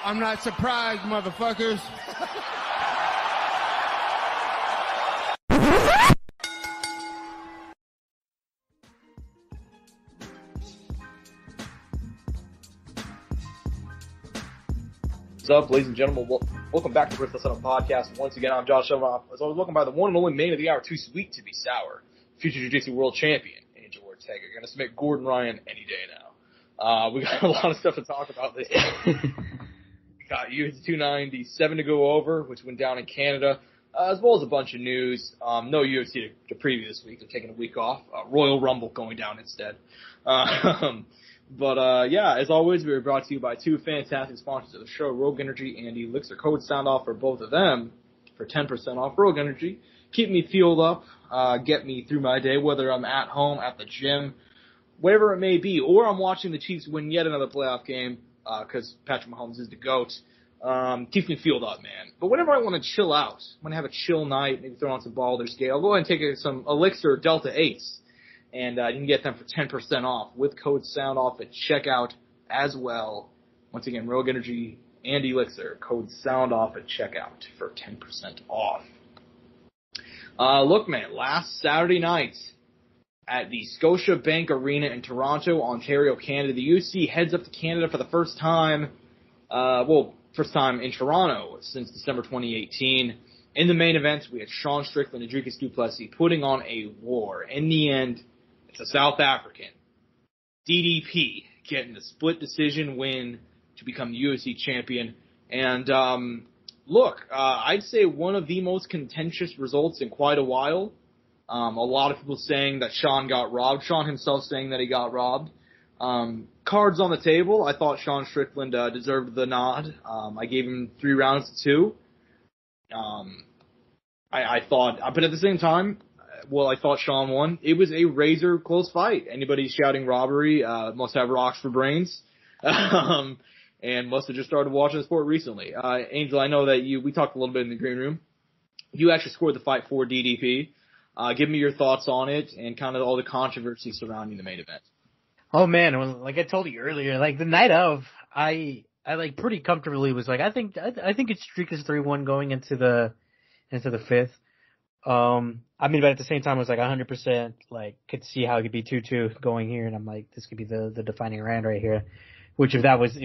I'm not surprised, motherfuckers. What's up, ladies and gentlemen? Welcome back to the Courtside Soundoff podcast. Once again, I'm Josh Evanoff. As always, welcome by the one and only main of the hour, too sweet to be sour, future Jiu-Jitsu world champion, Angel Ortega. You're going to submit Gordon Ryan any day now. We got a lot of stuff to talk about this week. We got UFC 297 to go over, which went down in Canada, as well as a bunch of news. No UFC to preview this week. They're taking a week off. Royal Rumble going down instead. But as always, we are brought to you by two fantastic sponsors of the show, Rogue Energy and ELYXR. Code Soundoff for both of them for 10% off. Rogue Energy, keep me fueled up, get me through my day, whether I'm at home, at the gym, whatever it may be, or I'm watching the Chiefs win yet another playoff game, because Patrick Mahomes is the GOAT. Keeps me fueled up, man. But whenever I want to chill out, want to have a chill night, maybe throw on some Baldur's Gate, I'll go ahead and take some ELYXR Delta 8s. And you can get them for 10% off with code SOUNDOFF at checkout as well. Once again, Rogue Energy and ELYXR, code SOUNDOFF at checkout for 10% off. Look, man, last Saturday night at the Scotiabank Arena in Toronto, Ontario, Canada, the UFC heads up to Canada for the first time, first time in Toronto since December 2018. In the main event, we had Sean Strickland and Dricus du Plessis putting on a war. In the end, it's a South African, DDP, getting the split decision win to become the UFC champion. And I'd say one of the most contentious results in quite a while. A lot of people saying that Sean got robbed. Sean himself saying that he got robbed. Cards on the table. I thought Sean Strickland deserved the nod. I gave him 3 rounds to 2. I thought, but at the same time, I thought Sean won. It was a razor close fight. Anybody shouting robbery must have rocks for brains, and must have just started watching the sport recently. Angel, I know that we talked a little bit in the green room. You actually scored the fight for DDP. Give me your thoughts on it and kind of all the controversy surrounding the main event. Oh man, well, like I told you earlier, like the night of, I like pretty comfortably was like, I think it's Dricus 3-1 going into the 5th. But at the same time, I was like 100%, like, could see how it could be 2-2 going here, and I'm like, this could be the defining round right here. Which if that was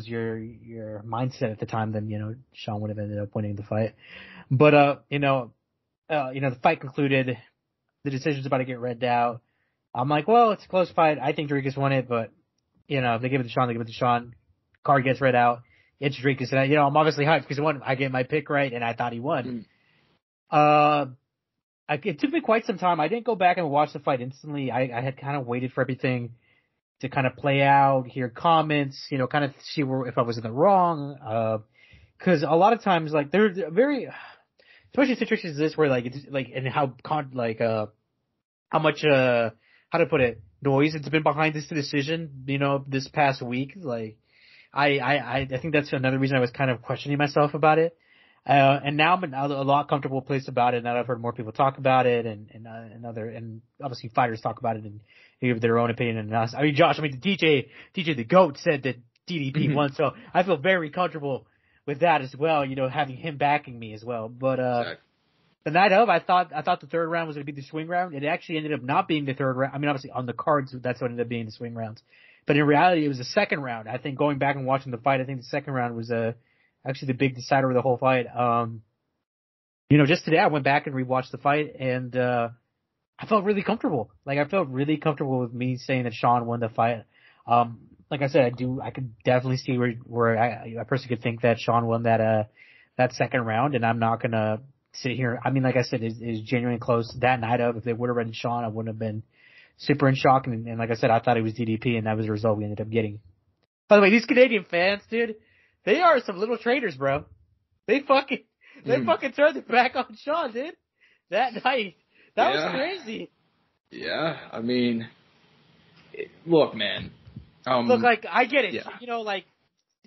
your mindset at the time, then, Sean would have ended up winning the fight. But, the fight concluded, the decision's about to get read out. I'm like, well, it's a close fight. I think Dricus won it, but, if they give it to Sean, they give it to Sean. Card gets read out. It's Dricus. And I'm obviously hyped because he won. I get my pick right, and I thought he won. It took me quite some time. I didn't go back and watch the fight instantly. I had kind of waited for everything to kind of play out, hear comments, kind of see if I was in the wrong. Cause a lot of times, like, they're very, especially situations like this where, like, it's like, and how much, how to put it, noise it's been behind this decision, this past week. Like, I think that's another reason I was kind of questioning myself about it. And now I'm in a lot comfortable place about it. Now I've heard more people talk about it and obviously fighters talk about it and give their own opinion. And us. Josh, the DJ the GOAT said that DDP won. So I feel very comfortable with that as well, having him backing me as well. But, exactly. The night of, I thought the third round was going to be the swing round. It actually ended up not being the third round. Obviously on the cards, that's what ended up being the swing rounds. But in reality, it was the second round. I think going back and watching the fight, I think the second round was actually the big decider of the whole fight. Just today I went back and rewatched the fight, and I felt really comfortable. Like, I felt really comfortable with me saying that Sean won the fight. Like I said, I could definitely see where I personally could think that Sean won that second round, and I'm not gonna sit here. Like I said, it's genuinely close. That night of, if they would have read Sean, I wouldn't have been super in shock. And like I said, I thought it was DDP, and that was the result we ended up getting. By the way, these Canadian fans, dude, they are some little traitors, bro. They fucking turned their back on Sean, dude. That night. That was crazy. Yeah, look, man. Look, like, I get it. Yeah. Like,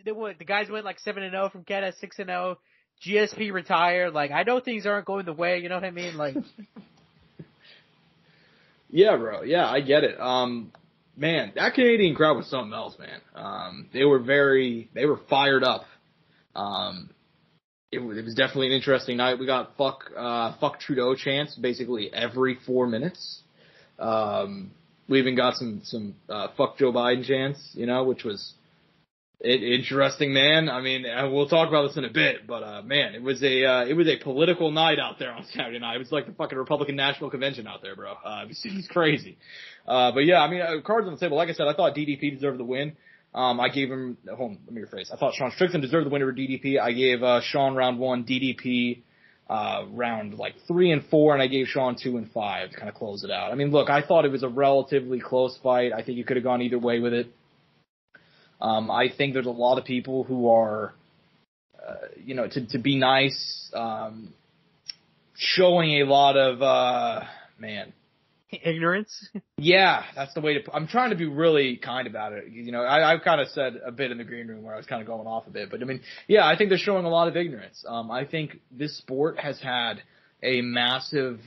the guys went like 7-0 from Canada, 6-0. GSP retired. Like, I know things aren't going the way, you know what I mean? Like, yeah, bro. Yeah, I get it. Man, that Canadian crowd was something else, man. They were fired up It was definitely an interesting night. We got fuck Trudeau chants basically every 4 minutes. We even got some fuck Joe Biden chants, which was interesting, man. I mean, we'll talk about this in a bit, but man, it was a political night out there on Saturday night. It was like the fucking Republican National Convention out there, bro. It was crazy. But yeah, I mean, cards on the table. Like I said, I thought DDP deserved the win. I gave him, let me rephrase. I thought Sean Strickland deserved the win over DDP. I gave Sean round 1, DDP round 3 and 4, and I gave Sean 2 and 5 to kind of close it out. I mean, look, I thought it was a relatively close fight. I think you could have gone either way with it. I think there's a lot of people who are, to be nice, showing a lot of, ignorance. Yeah, that's the way to. I'm trying to be really kind about it. I've kind of said a bit in the green room where I was kind of going off a bit, but I mean, yeah, I think they're showing a lot of ignorance. I think this sport has had a massive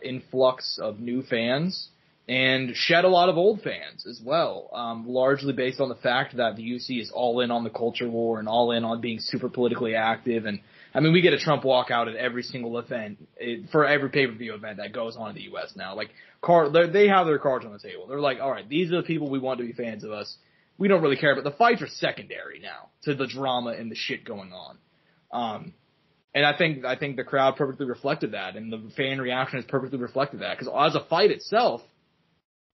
influx of new fans and shed a lot of old fans as well, largely based on the fact that the UFC is all in on the culture war and all in on being super politically active. And I mean, we get a Trump walkout at every single event, for every pay-per-view event that goes on in the U.S. now. Like, they have their cards on the table. They're like, all right, these are the people we want to be fans of us. We don't really care, but the fights are secondary now to the drama and the shit going on. And I think the crowd perfectly reflected that, and the fan reaction has perfectly reflected that. Because as a fight itself,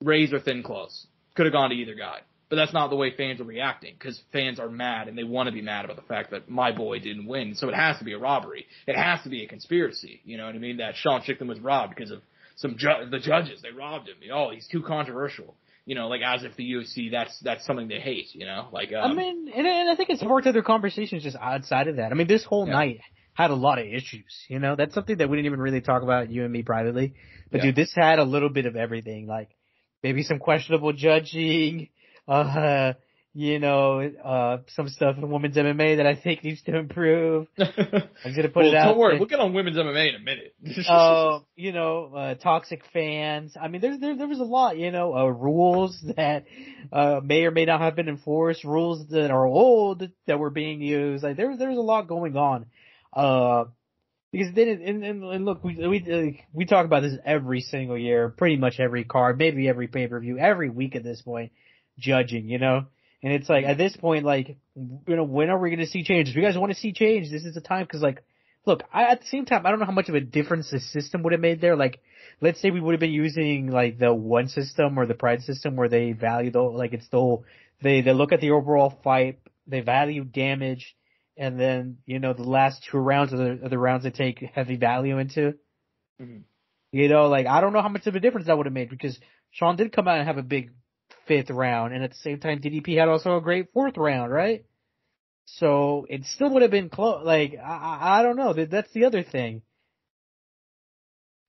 razor thin close. Could have gone to either guy. But that's not the way fans are reacting, because fans are mad and they want to be mad about the fact that my boy didn't win. So it has to be a robbery. It has to be a conspiracy. You know what I mean? That Sean Strickland was robbed because of the judges. They robbed him. He's too controversial. As if the UFC, that's something they hate, I mean, and I think it's sparked other conversations just outside of that. I mean, this whole night had a lot of issues, That's something that we didn't even really talk about, you and me, privately. But dude, this had a little bit of everything, maybe some questionable judging, some stuff in women's MMA that I think needs to improve. I'm gonna put it out. Don't worry, we'll get on women's MMA in a minute. Toxic fans. I mean, there was a lot, rules that may or may not have been enforced, rules that are old that were being used. There's a lot going on. Because then, and look, we talk about this every single year, pretty much every card, maybe every pay-per-view, every week at this point, judging, And it's at this point, when are we going to see change? If you guys want to see change, this is the time, because look, at the same time, I don't know how much of a difference the system would have made there. Let's say we would have been using, the one system or the pride system where they value they look at the overall fight, they value damage, and then, the last 2 rounds are the rounds they take heavy value into. Mm-hmm. I don't know how much of a difference that would have made, because Sean did come out and have a big 5th round, and at the same time, DDP had also a great 4th round, right? So it still would have been close. I don't know. That's the other thing.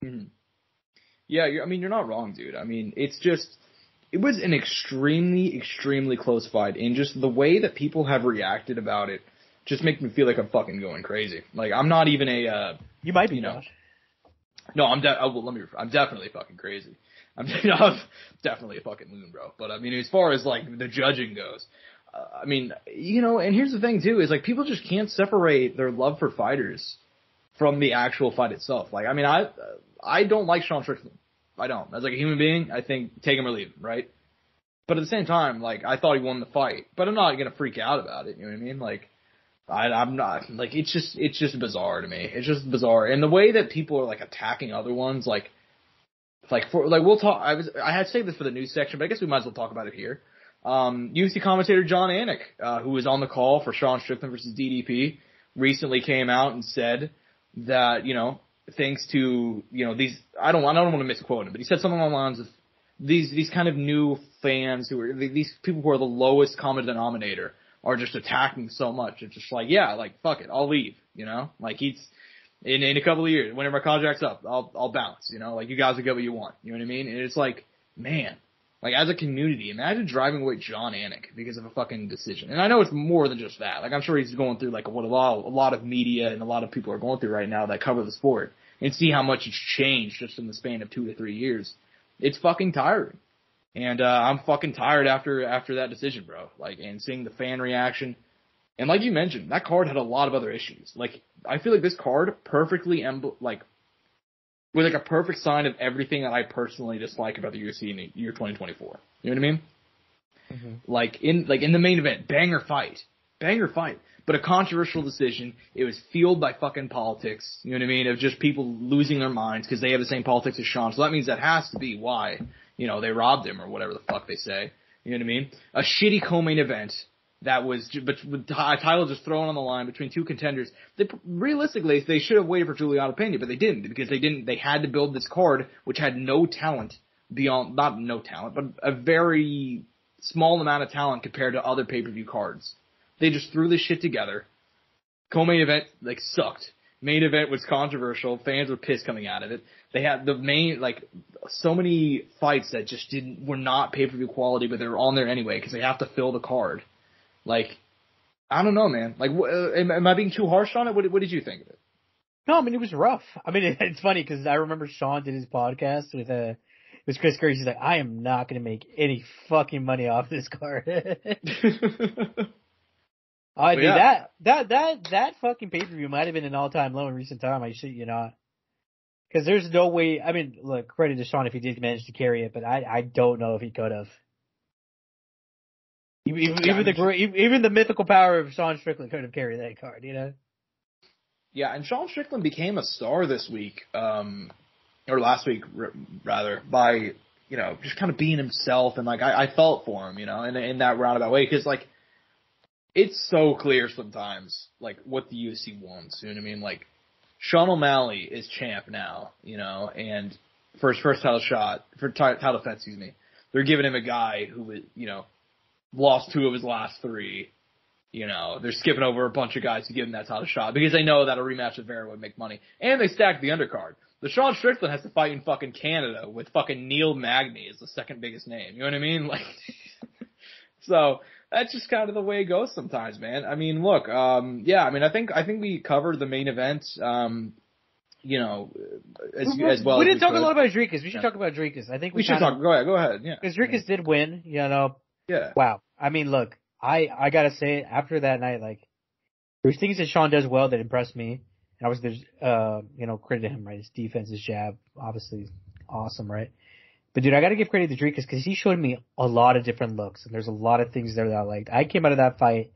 Mm-hmm. Yeah, you're not wrong, dude. I mean, it was an extremely, extremely close fight, and just the way that people have reacted about it just makes me feel like I'm fucking going crazy. I'm not even a, you might be, Josh. No, I'm definitely fucking crazy. I'm definitely a fucking loon, bro. But I mean, as far as the judging goes, I mean, and here's the thing too, is people just can't separate their love for fighters from the actual fight itself. I mean, I don't like Sean Strickland. I don't. As a human being, I think take him or leave him, right? But at the same time, I thought he won the fight, but I'm not gonna freak out about it. You know what I mean? I'm not, it's just bizarre to me. It's just bizarre. And the way that people are, attacking other ones, we'll talk, I had saved this for the news section, but I guess we might as well talk about it here. UFC commentator John Anik, who was on the call for Sean Strickland versus DDP, recently came out and said that, thanks to, these, I don't want to misquote him, but he said something along the lines of these kind of new fans these people who are the lowest common denominator are just attacking so much. It's just fuck it, I'll leave, he's, in a couple of years, whenever my contract's up, I'll bounce, you guys will get what you want, you know what I mean? And it's man, as a community, imagine driving away John Anik because of a fucking decision. And I know it's more than just that. I'm sure he's going through, what a lot of media and a lot of people are going through right now that cover the sport, and see how much it's changed just in the span of 2 to 3 years. It's fucking tiring. And I'm fucking tired after that decision, bro. And seeing the fan reaction, And like you mentioned, that card had a lot of other issues. Like, I feel like this card perfectly, with like a perfect sign of everything that I personally dislike about the UFC in the year 2024. You know what I mean? Mm-hmm. Like in the main event, banger fight, but a controversial decision. It was fueled by fucking politics. You know what I mean? Of just people losing their minds because they have the same politics as Sean. So that means that has to be why, you know, they robbed him or whatever the fuck they say. You know what I mean? A shitty co-main event that was, but with a title just thrown on the line between two contenders. Realistically, they should have waited for Juliana Pena, but they didn't because they had to build this card which had no talent beyond, not no talent, but a very small amount of talent compared to other pay-per-view cards. They just threw this shit together. Co-main event, like, sucked. Main event was controversial. Fans were pissed coming out of it. They had the main, like, so many fights that just were not pay-per-view quality, but they were on there anyway because they have to fill the card. Like, I don't know, man. Like, am I being too harsh on it? What did you think of it? No, I mean, it was rough. I mean, it's funny because I remember Sean did his podcast with Chris Curry. He's like, I am not going to make any fucking money off this card. Dude, yeah. that fucking pay-per-view might have been an all-time low in recent time. I shit you not. Because there's no way, I mean, look, credit to Sean if he did manage to carry it, but I don't know if he could have. Even the mythical power of Sean Strickland could have carried that card, you know? Yeah, and Sean Strickland became a star this week, or last week, rather, by, you know, just kind of being himself, and, like, I felt for him, you know, in that roundabout way, because, like, it's so clear sometimes, like, what the UFC wants, you know what I mean? Like, Sean O'Malley is champ now, you know, and for his first title defense, they're giving him a guy who, you know, lost 2 of his last 3. You know, they're skipping over a bunch of guys to give him that title shot because they know that a rematch with Vera would make money. And they stacked the undercard. The Sean Strickland has to fight in fucking Canada with fucking Neil Magny as the second biggest name. You know what I mean? Like, so that's just kind of the way it goes sometimes, man. I mean, look, yeah, I mean, I think we covered the main event, you know, as well. We didn't talk a lot about Dricus. We should talk about Dricus. I think we should talk. Go ahead. Yeah. Because Dricus did win, you know. Yeah. Wow. I mean, look, I gotta say, after that night, like, there's things that Sean does well that impressed me. And obviously there's, you know, credit to him, right? His defense, his jab, obviously awesome, right? But dude, I gotta give credit to Dricus because he showed me a lot of different looks. And there's a lot of things there that I liked. I came out of that fight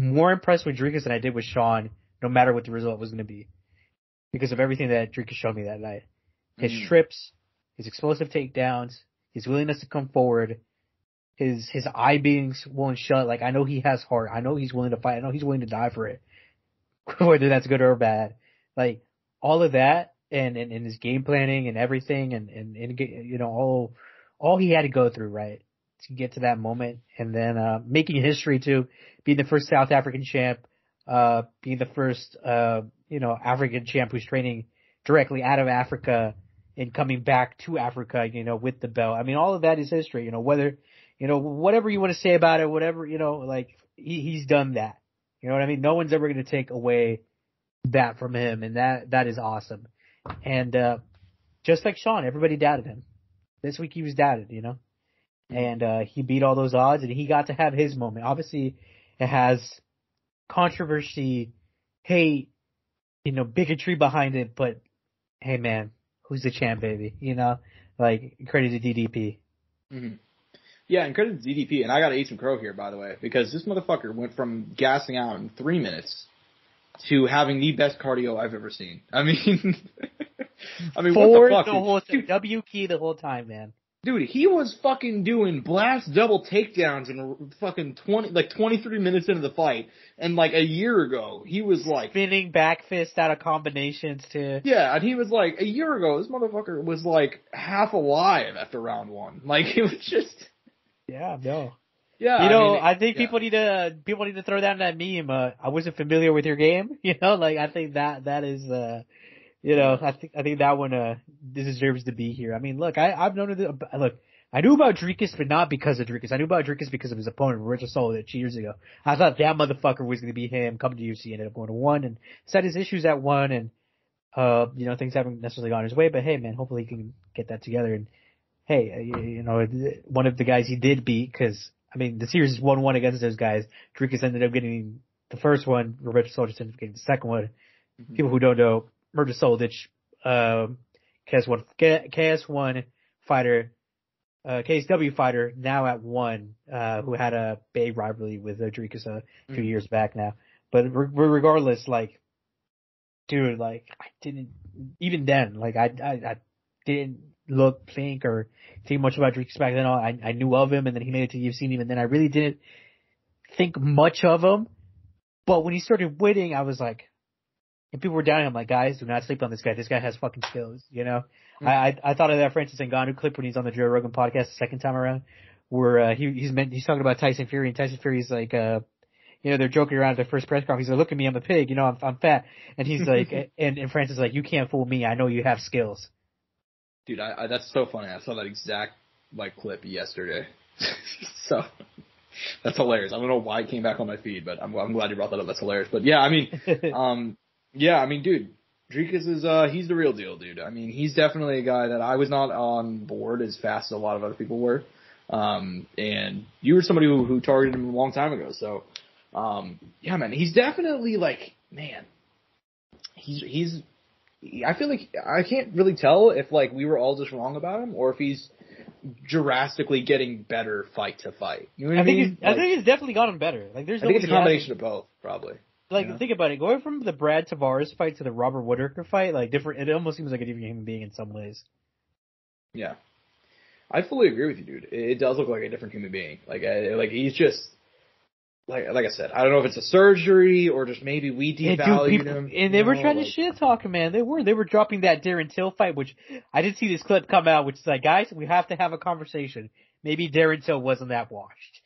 more impressed with Dricus than I did with Sean, no matter what the result was gonna be. Because of everything that Dricus showed me that night. His trips, his explosive takedowns, his willingness to come forward, his eye being won't shut. Like, I know he has heart. I know he's willing to fight. I know he's willing to die for it. Whether that's good or bad. Like, all of that and his game planning and everything and you know, all he had to go through, right, to get to that moment. And then, making history too, being the first South African champ, being the first, you know, African champ who's training directly out of Africa and coming back to Africa, you know, with the belt. I mean, all of that is history, you know, whether, you know, whatever you want to say about it, whatever, you know, like, he's done that. You know what I mean? No one's ever going to take away that from him, and that is awesome. And just like Sean, everybody doubted him. This week he was doubted, you know? And he beat all those odds, and he got to have his moment. Obviously, it has controversy, hate, you know, bigotry behind it, but hey, man, who's the champ, baby? You know? Like, credit to DDP. Mm-hmm. Yeah, and credit to DDP, and I gotta eat some crow here, by the way, because this motherfucker went from gassing out in 3 minutes to having the best cardio I've ever seen. I mean, what the fuck? W key the whole time, man. Dude, he was fucking doing blast double takedowns in fucking 23 minutes into the fight, and like a year ago, he was like spinning back fist out of combinations too. Yeah, and he was like, a year ago, this motherfucker was like half alive after round 1. Like, it was just. Yeah, no. Yeah, you know, I think people need to throw down that meme. I wasn't familiar with your game. You know, like, I think that is, you know, I think that one deserves to be here. I mean, look, I've known I knew about Dricus, but not because of Dricus. I knew about Dricus because of his opponent, Richard Solich, years ago. I thought that motherfucker was going to be him. Come to UFC, ended up going to 1 and set his issues at 1, and you know, things haven't necessarily gone his way. But hey, man, hopefully he can get that together. And hey, you know, one of the guys he did beat, because I mean, the series is 1-1 against those guys. Dricus ended up getting the first one. Roberto Soldic ended up getting the second one. Mm-hmm. People who don't know, Roberto Soldic, KS1 fighter, KSW fighter, now at 1, who had a big rivalry with Dricus a few years back now. But regardless, like, dude, like, I didn't, even then, like, I didn't think or think much about Dricus back then. I knew of him, and then he made it to UFC, and even then I really didn't think much of him. But when he started winning, I was like, and people were down, I'm like, guys, do not sleep on this guy. This guy has fucking skills, you know? Mm-hmm. I thought of that Francis Ngannou clip when he's on the Joe Rogan podcast the second time around, where he's talking about Tyson Fury, and Tyson Fury's like, you know, they're joking around at their first press conference. He's like, look at me, I'm a pig, you know, I'm fat. And he's like, and Francis is like, you can't fool me. I know you have skills. Dude, that's so funny. I saw that exact, like, clip yesterday. So, that's hilarious. I don't know why it came back on my feed, but I'm glad you brought that up. That's hilarious. But yeah, I mean, dude, Dricus is, he's the real deal, dude. I mean, he's definitely a guy that I was not on board as fast as a lot of other people were. And you were somebody who targeted him a long time ago. So, yeah, man, he's definitely like, man, I feel like I can't really tell if like we were all just wrong about him or if he's drastically getting better fight to fight. You know what I mean? I think he's definitely gotten better. Like, I think it's a combination of both, probably. Like, you know? Think about it. Going from the Brad Tavares fight to the Robert Whittaker fight, like, different. It almost seems like a different human being in some ways. Yeah, I fully agree with you, dude. It does look like a different human being. Like he's just. Like I said, I don't know if it's a surgery or just maybe we devalued him. And they were trying to shit talk him, man. They were dropping that Darren Till fight, which I did see this clip come out, which is like, guys, we have to have a conversation. Maybe Darren Till wasn't that washed.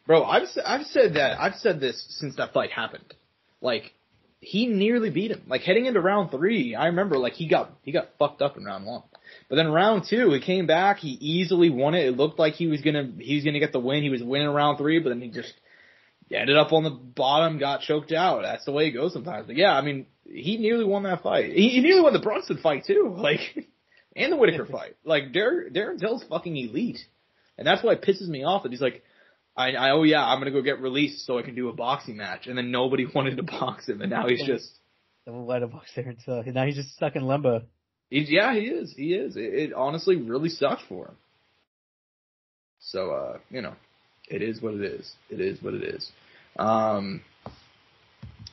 Bro, I've said that. I've said this since that fight happened. Like, he nearly beat him. Like, heading into round 3, I remember like he got fucked up in round 1. But then round 2, he came back. He easily won it. It looked like he was gonna get the win. He was winning round 3, but then he just ended up on the bottom, got choked out. That's the way it goes sometimes. But yeah, I mean, he nearly won that fight. He nearly won the Brunson fight too. Like, and the Whittaker fight. Like, Darren Till's fucking elite, and that's why it pisses me off that he's like, I'm gonna go get released so I can do a boxing match, and then nobody wanted to box him, and now he's just. Don't let him box Darren Till. Now he's just stuck in limbo. He is. It honestly really sucks for him. So, you know, it is what it is. It is what it is.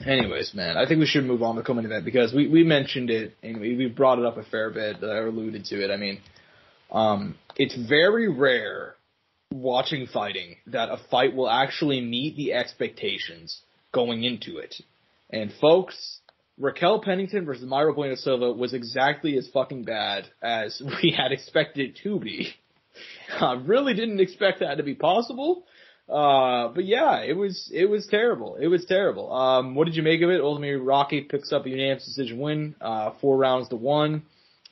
Anyways, man, I think we should move on to co-main event because we mentioned it and we brought it up a fair bit, or alluded to it. I mean, it's very rare watching fighting that a fight will actually meet the expectations going into it. And folks, Raquel Pennington versus Mayra Bueno Silva was exactly as fucking bad as we had expected it to be. I really didn't expect that to be possible. But yeah, it was terrible. It was terrible. What did you make of it? Ultimately, Rocky picks up a unanimous decision win, 4 rounds to 1.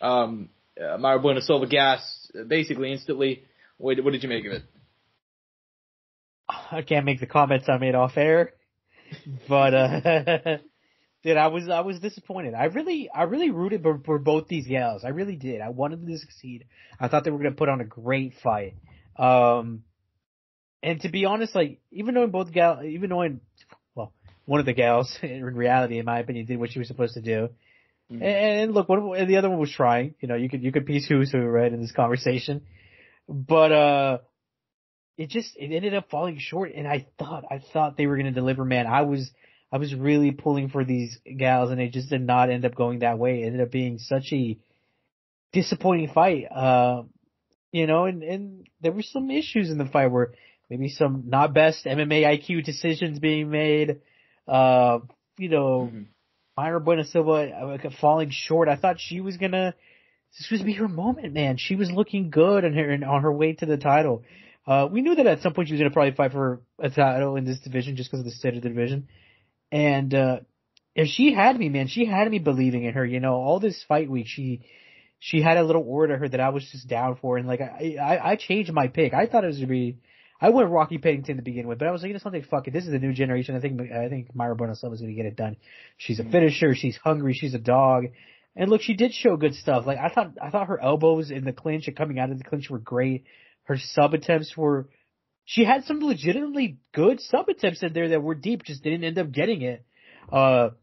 Mayra Bueno Silva gassed basically instantly. What did you make of it? I can't make the comments I made off air, but, dude, I was disappointed. I really rooted for both these gals. I really did. I wanted them to succeed. I thought they were going to put on a great fight. And to be honest, like, even though one of the gals, in reality, in my opinion, did what she was supposed to do. Mm-hmm. And look, the other one was trying. You know, you could piece who's who, right, in this conversation. But, it ended up falling short, and I thought they were going to deliver, man. I was really pulling for these gals, and it just did not end up going that way. It ended up being such a disappointing fight. You know, and there were some issues in the fight where maybe some not best MMA IQ decisions being made. You know, Mayra Bueno Silva falling short. I thought this was gonna be her moment, man. She was looking good on her way to the title. We knew that at some point she was gonna probably fight for a title in this division just because of the state of the division. And she had me, man. She had me believing in her. You know, all this fight week, she had a little aura to her that I was just down for. And like, I changed my pick. I thought it was going to be, I went Rocky Pennington to begin with, but I was like, you know something, fuck it. This is a new generation. I think Mayra Bueno Silva is going to get it done. She's a finisher. She's hungry. She's a dog. And look, she did show good stuff. Like, I thought her elbows in the clinch and coming out of the clinch were great. Her sub attempts were she had some legitimately good sub attempts in there that were deep, just didn't end up getting it. There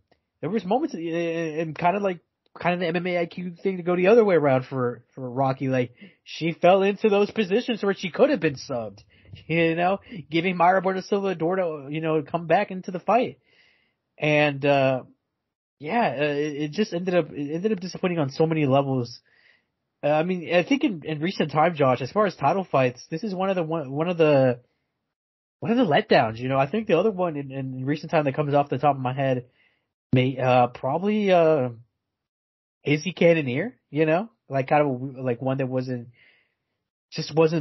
was moments and kind of the MMA IQ thing to go the other way around for Rocky. Like, she fell into those positions where she could have been subbed, giving Mayra Bueno Silva a door to, come back into the fight. And, it just ended up disappointing on so many levels. I mean, I think in recent time, Josh, as far as title fights, this is one of the letdowns. I think the other one in recent time that comes off the top of my head probably Izzy Cannonier. Like kind of like one that wasn't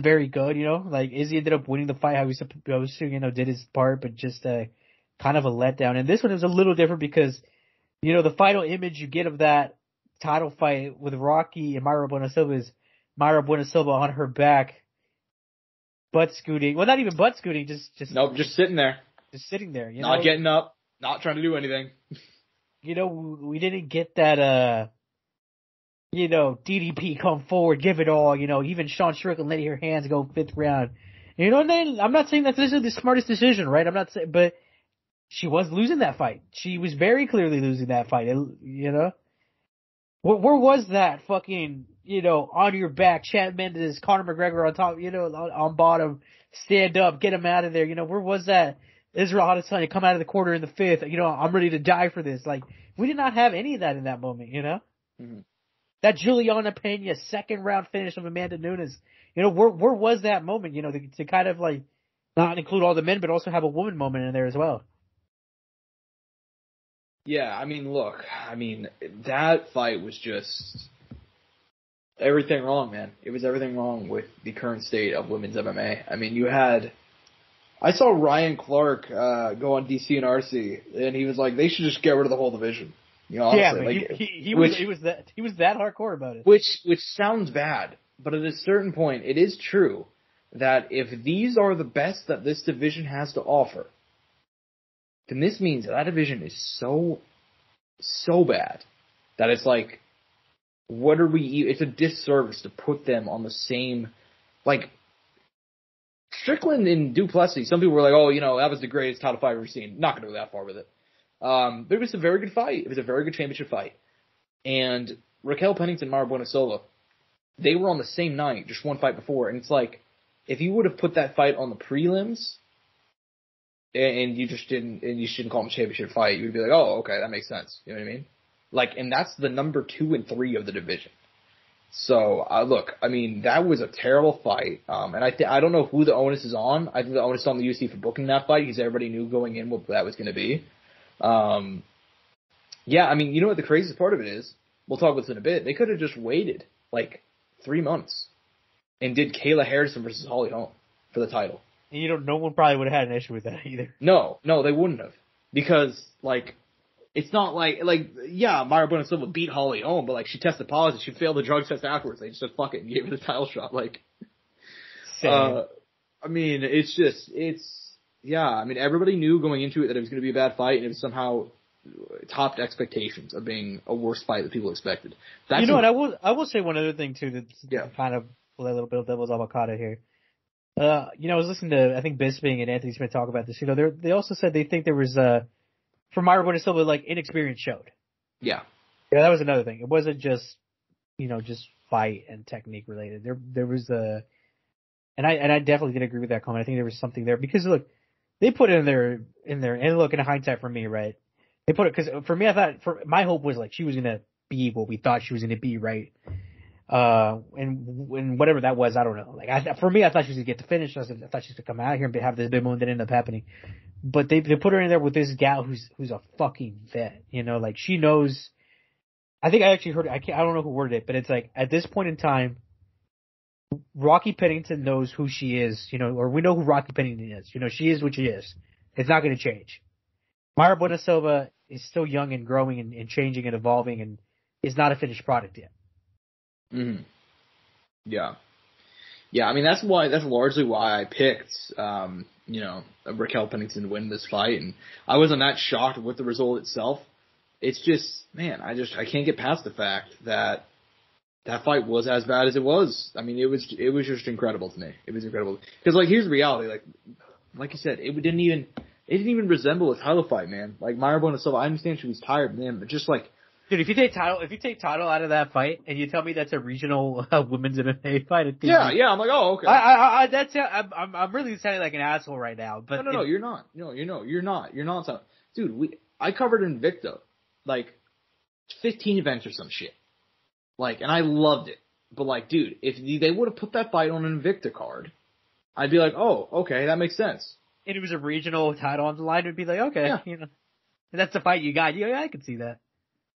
very good. Like Izzy ended up winning the fight. How he supposed to, did his part, but just kind of a letdown. And this one is a little different because the final image you get of that title fight with Rocky and Mayra Bueno Silva is Mayra Bueno Silva on her back, butt scooting. Well, not even butt scooting, just nope, just sitting there. Just sitting there, Not getting up, not trying to do anything. We didn't get that, DDP come forward, give it all, even Sean Strickland letting her hands go 5th round. And then I'm not saying that this is the smartest decision, right? I'm not saying, but she was losing that fight. She was very clearly losing that fight, Where was that fucking, on your back, Chad Mendes, Conor McGregor on top, on bottom, stand up, get him out of there, where was that? Israel Adesanya come out of the quarter in the 5th, I'm ready to die for this. Like, we did not have any of that in that moment, Mm-hmm. That Juliana Pena 2nd round finish of Amanda Nunes, where was that moment, to kind of like, not include all the men, but also have a woman moment in there as well. Yeah, look, that fight was just everything wrong, man. It was everything wrong with the current state of women's MMA. I saw Ryan Clark go on DC and RC, and he was like, they should just get rid of the whole division. Honestly, yeah, but he was that hardcore about it. Which sounds bad, but at a certain point, it is true that if these are the best that this division has to offer, then this means that division is so bad that it's like, what are we? It's a disservice to put them on the same, like, Strickland and Du Plessis. Some people were like, oh, that was the greatest title fight I've ever seen. Not going to go that far with it. But it was a very good fight. It was a very good championship fight. And Raquel Pennington and Mayra Bueno Silva, they were on the same night, just one fight before. And it's like, if you would have put that fight on the prelims, and you shouldn't call them a championship fight, you would be like, oh, okay, that makes sense. You know what I mean? Like, and that's the number 2 and 3 of the division. So, look, that was a terrible fight. And I don't know who the onus is on. I think the onus is on the UFC for booking that fight because everybody knew going in what that was going to be. You know what the craziest part of it is? We'll talk about this in a bit. They could have just waited, like, 3 months and did Kayla Harrison versus Holly Holm for the title. And no one probably would have had an issue with that either. No, they wouldn't have. Because, like, it's not Mayra Bueno Silva beat Holly Holm, but, like, she tested positive. She failed the drug test afterwards. They just said, fuck it, and gave her the title shot. Like, everybody knew going into it that it was going to be a bad fight, and it was somehow topped expectations of being a worse fight than people expected. And I will say one other thing, too, that's kind of play a little bit of devil's avocado here. I was listening to, I think, Bisping and Anthony Smith talk about this. They also said they think there was, for Mayra Bueno Silva, like, inexperience showed. Yeah. Yeah, that was another thing. It wasn't just, just fight and technique related. There was and I definitely did agree with that comment. I think there was something there because, look, they put it in there, and look, in hindsight for me, right? They put it, because for me, my hope was, like, she was going to be what we thought she was going to be, right? And whatever that was, I don't know. Like, for me, I thought she was going to get the finish. I thought she was going to come out here and have this big moment that ended up happening. But they put her in there with this gal who's a fucking vet, like, she knows. I think I actually heard, I don't know who worded it, but it's like, at this point in time, Rocky Pennington knows who she is, or we know who Rocky Pennington is. She is what she is. It's not going to change. Mayra Bueno Silva is still young and growing and changing and evolving and is not a finished product yet. Mm-hmm. Yeah. Yeah, that's largely why I picked, Raquel Pennington to win this fight, and I wasn't that shocked with the result itself. It's just, man, I can't get past the fact that that fight was as bad as it was. I mean, it was just incredible to me. It was incredible. Because, like, here's the reality. Like you said, it didn't even resemble a title fight, man. Like, Mayra Bueno Silva, I understand she was tired, man, but just like, dude, if you take title out of that fight and you tell me that's a regional women's MMA fight, yeah, I'm like, oh, okay. I'm really sounding like an asshole right now. But no, you're not. No, you're not. You're not. Dude, I covered Invicta, like 15 events or some shit, like, and I loved it. But like, dude, if they would have put that fight on an Invicta card, I'd be like, oh, okay, that makes sense. And it was a regional title on the line, it'd be like, okay, yeah. You know, that's the fight you got. Yeah, I could see that.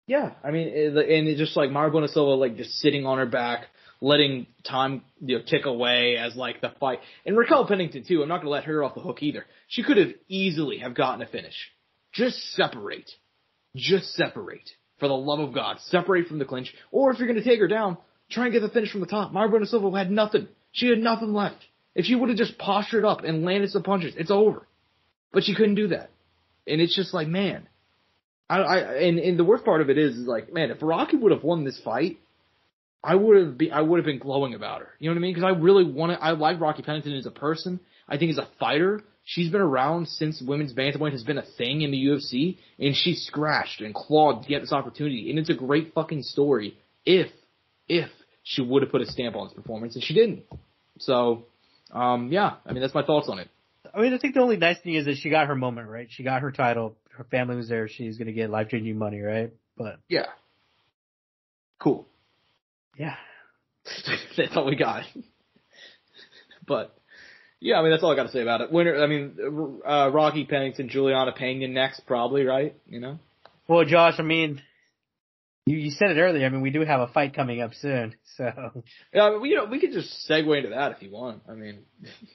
Yeah, I mean, and it's just like Mayra Bueno Silva, like, just sitting on her back, letting time, tick away as, like, the fight. And Raquel Pennington, too, I'm not gonna let her off the hook either. She could have easily have gotten a finish. Just separate. For the love of God. Separate from the clinch. Or if you're gonna take her down, try and get the finish from the top. Mayra Bueno Silva had nothing. She had nothing left. If she would have just postured up and landed some punches, it's over. But she couldn't do that. And it's just like, man. And the worst part of it is like, man, if Rocky would have won this fight, I would have been glowing about her. You know what I mean? Because I like Raquel Pennington as a person. I think as a fighter, she's been around since women's bantamweight has been a thing in the UFC, and she scratched and clawed to get this opportunity. And it's a great fucking story if she would have put a stamp on this performance, and she didn't. So, yeah, I mean, that's my thoughts on it. I mean, I think the only nice thing is that she got her moment, right? She got her title. Her family was there. She's going to get life-changing money, right? But yeah. Cool. Yeah. That's all we got. But, yeah, I mean, that's all I got to say about it. Winner, I mean, Raquel Pennington, Juliana Pena next, probably, right? You know? Well, Josh, I mean, you said it earlier. I mean, we do have a fight coming up soon, so. Yeah, we could just segue into that if you want. I mean,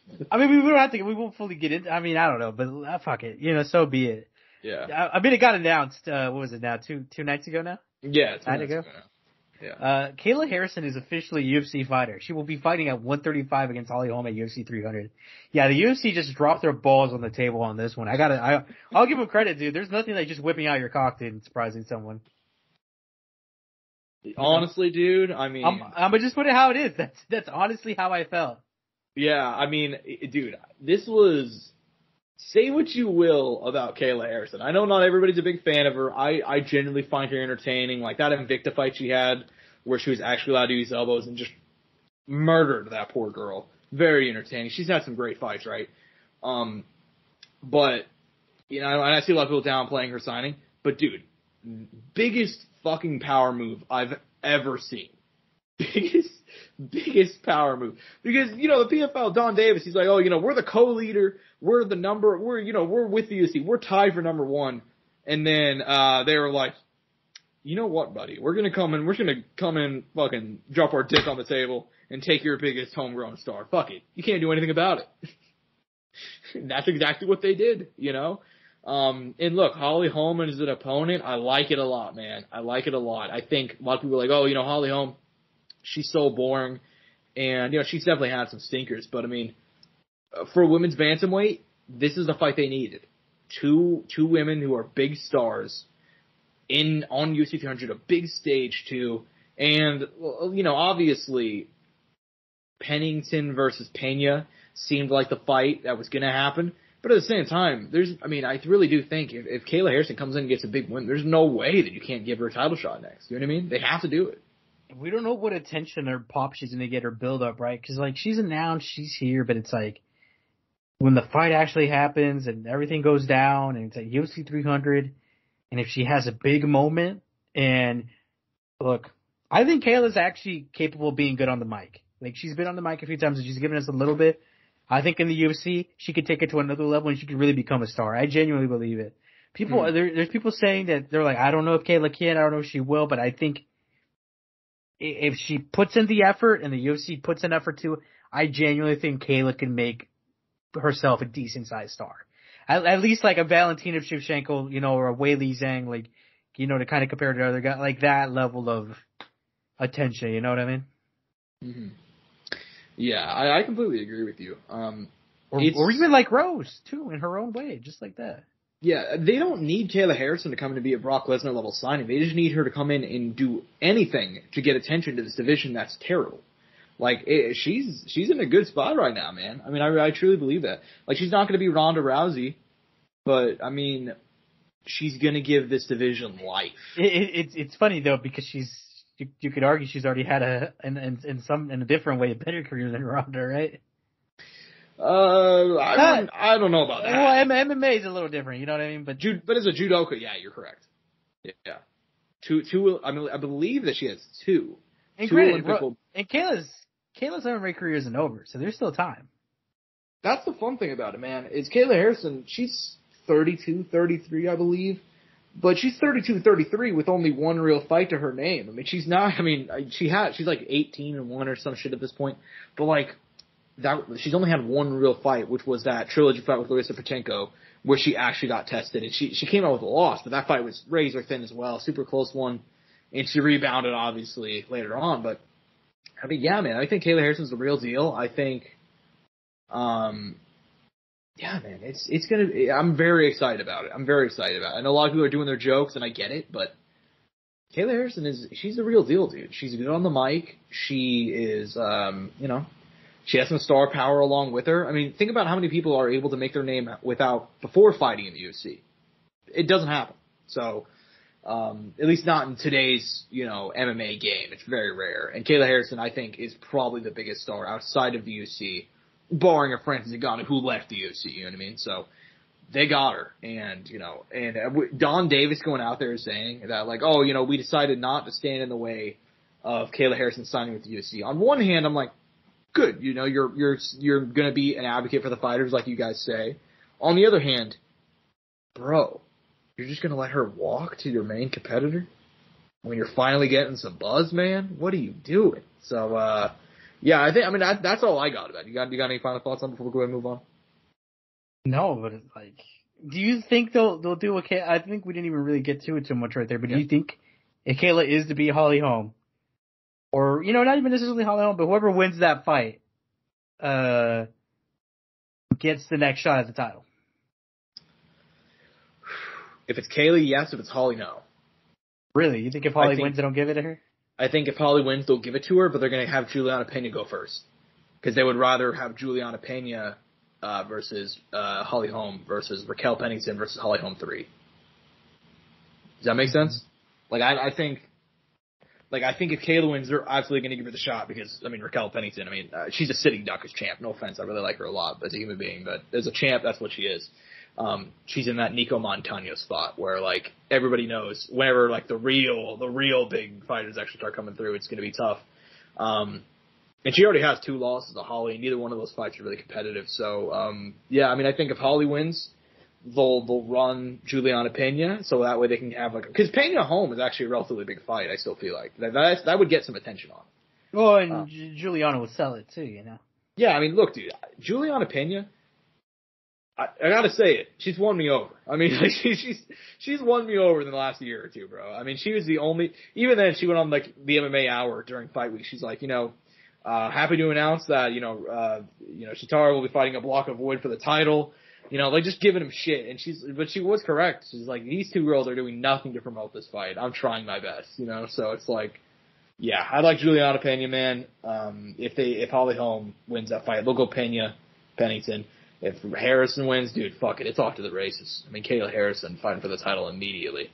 we don't have to. We won't fully get into. I mean, I don't know, but fuck it. So be it. Yeah. I mean, it got announced. What was it now? Two nights ago now. Yeah, 2 nights ago. Yeah. Kayla Harrison is officially a UFC fighter. She will be fighting at 135 against Holly Holm at UFC 300. Yeah, the UFC just dropped their balls on the table on this one. I'll give them credit, dude. There's nothing like just whipping out your cock and surprising someone. Honestly, dude, I mean, I'm gonna just put it how it is. That's honestly how I felt. Yeah, I mean, dude, this was. Say what you will about Kayla Harrison. I know not everybody's a big fan of her. I genuinely find her entertaining. Like that Invicta fight she had where she was actually allowed to use elbows and just murdered that poor girl. Very entertaining. She's had some great fights, right? But, and I see a lot of people downplaying her signing. But, dude, biggest fucking power move I've ever seen. Biggest power move. Because, the PFL, Don Davis, he's like, oh, we're the co-leader, we're with the UFC, we're tied for number one. And then, they were like, you know what, buddy, we're gonna come in, fucking drop our dick on the table and take your biggest homegrown star. Fuck it. You can't do anything about it. And that's exactly what they did, And look, Holly Holm as an opponent, I like it a lot, man. I like it a lot. I think a lot of people are like, oh, Holly Holm, she's so boring. And, she's definitely had some stinkers. But, I mean, for women's bantamweight, this is the fight they needed. Two women who are big stars on UFC 300, a big stage, too. And, obviously, Pennington versus Pena seemed like the fight that was going to happen. But at the same time, I really do think if Kayla Harrison comes in and gets a big win, there's no way that you can't give her a title shot next. You know what I mean? They have to do it. We don't know what attention or pop she's going to get or build up, right? Because, she's announced she's here, but it's like when the fight actually happens and everything goes down and it's at UFC 300, and if she has a big moment, and look, I think Kayla's actually capable of being good on the mic. Like, she's been on the mic a few times and she's given us a little bit. I think in the UFC, she could take it to another level and she could really become a star. I genuinely believe it. There's people saying that they're like, I don't know if Kayla can, I don't know if she will, but I think if she puts in the effort and the UFC puts in effort too, I genuinely think Kayla can make herself a decent sized star. At least like a Valentina Shevchenko, or a Weili Zhang, to kind of compare to other guys, like that level of attention, you know what I mean? Mm-hmm. Yeah, I completely agree with you. Or even like Rose too, in her own way, just like that. Yeah, they don't need Kayla Harrison to come in to be a Brock Lesnar level signing. They just need her to come in and do anything to get attention to this division that's terrible. Like, she's in a good spot right now, man. I mean, I truly believe that. Like, she's not going to be Ronda Rousey, but, I mean, she's going to give this division life. It's funny, though, because you could argue she's already had in a different way, a better career than Ronda, right? I don't know about that. Well, MMA is a little different, you know what I mean? But as a judoka, yeah, you're correct. Yeah. Two, I mean, I believe that she has two. And granted, and Kayla's MMA career isn't over, so there's still time. That's the fun thing about it, man. Is Kayla Harrison, she's 32, 33, I believe. But she's 32, 33 with only one real fight to her name. I mean, she's like 18-1 or some shit at this point. But like, she's only had one real fight, which was that trilogy fight with Larissa Pachenko, where she actually got tested. And she came out with a loss, but that fight was razor thin as well. Super close one. And she rebounded, obviously, later on. But, I mean, yeah, man, I think Kayla Harrison's the real deal. I think, yeah, man, it's gonna be, I'm very excited about it. I know a lot of people are doing their jokes, and I get it, but Kayla Harrison she's the real deal, dude. She's good on the mic. She is, she has some star power along with her. I mean, think about how many people are able to make their name before fighting in the UFC. It doesn't happen. So, at least not in today's, MMA game. It's very rare. And Kayla Harrison, I think, is probably the biggest star outside of the UFC, barring a Francis Ngannou who left the UFC, you know what I mean? So, they got her. And, Don Davis going out there saying that, like, we decided not to stand in the way of Kayla Harrison signing with the UFC. On one hand, I'm like, good, you're going to be an advocate for the fighters like you guys say. On the other hand, bro, you're just going to let her walk to your main competitor when you're finally getting some buzz, man? What are you doing? So, yeah, that's all I got about it. You got any final thoughts on before we go ahead and move on? No, but it's like, do you think they'll do okay? I think we didn't even really get to it too much right there, but do you think if Kayla is to be Holly Holm, or, not even necessarily Holly Holm, but whoever wins that fight, gets the next shot at the title? If it's Kaylee, yes. If it's Holly, no. Really? You think if Holly wins, they don't give it to her? I think if Holly wins, they'll give it to her, but they're going to have Juliana Pena go first. Because they would rather have Juliana Pena versus Holly Holm versus Raquel Pennington versus Holly Holm 3. Does that make sense? Like, I think if Kayla wins, they're absolutely going to give her the shot because, Raquel Pennington, she's a sitting duck as champ. No offense, I really like her a lot as a human being, but as a champ, that's what she is. She's in that Nico Montano spot where, like, everybody knows whenever, like, the real big fighters actually start coming through, it's going to be tough. And she already has 2 losses to Holly, and neither one of those fights are really competitive. So, yeah, I think if Holly wins, they'll run Juliana Pena, so that way they can have, like, because Pena home is actually a relatively big fight, I still feel like. That would get some attention on. Well, and Juliana would sell it too, Yeah, look, dude, Juliana Pena, I gotta say it. She's won me over. She's won me over in the last year or two, bro. She was the only. Even then, she went on like the MMA Hour during fight week. She's like, happy to announce that Chitara will be fighting a block of wood for the title. Like just giving him shit. And but she was correct. She's like, these two girls are doing nothing to promote this fight. I'm trying my best, So it's like, yeah, I like Juliana Pena, man. If Holly Holm wins that fight, they'll go Pennington. If Harrison wins, dude, fuck it. It's off to the races. Kayla Harrison fighting for the title immediately.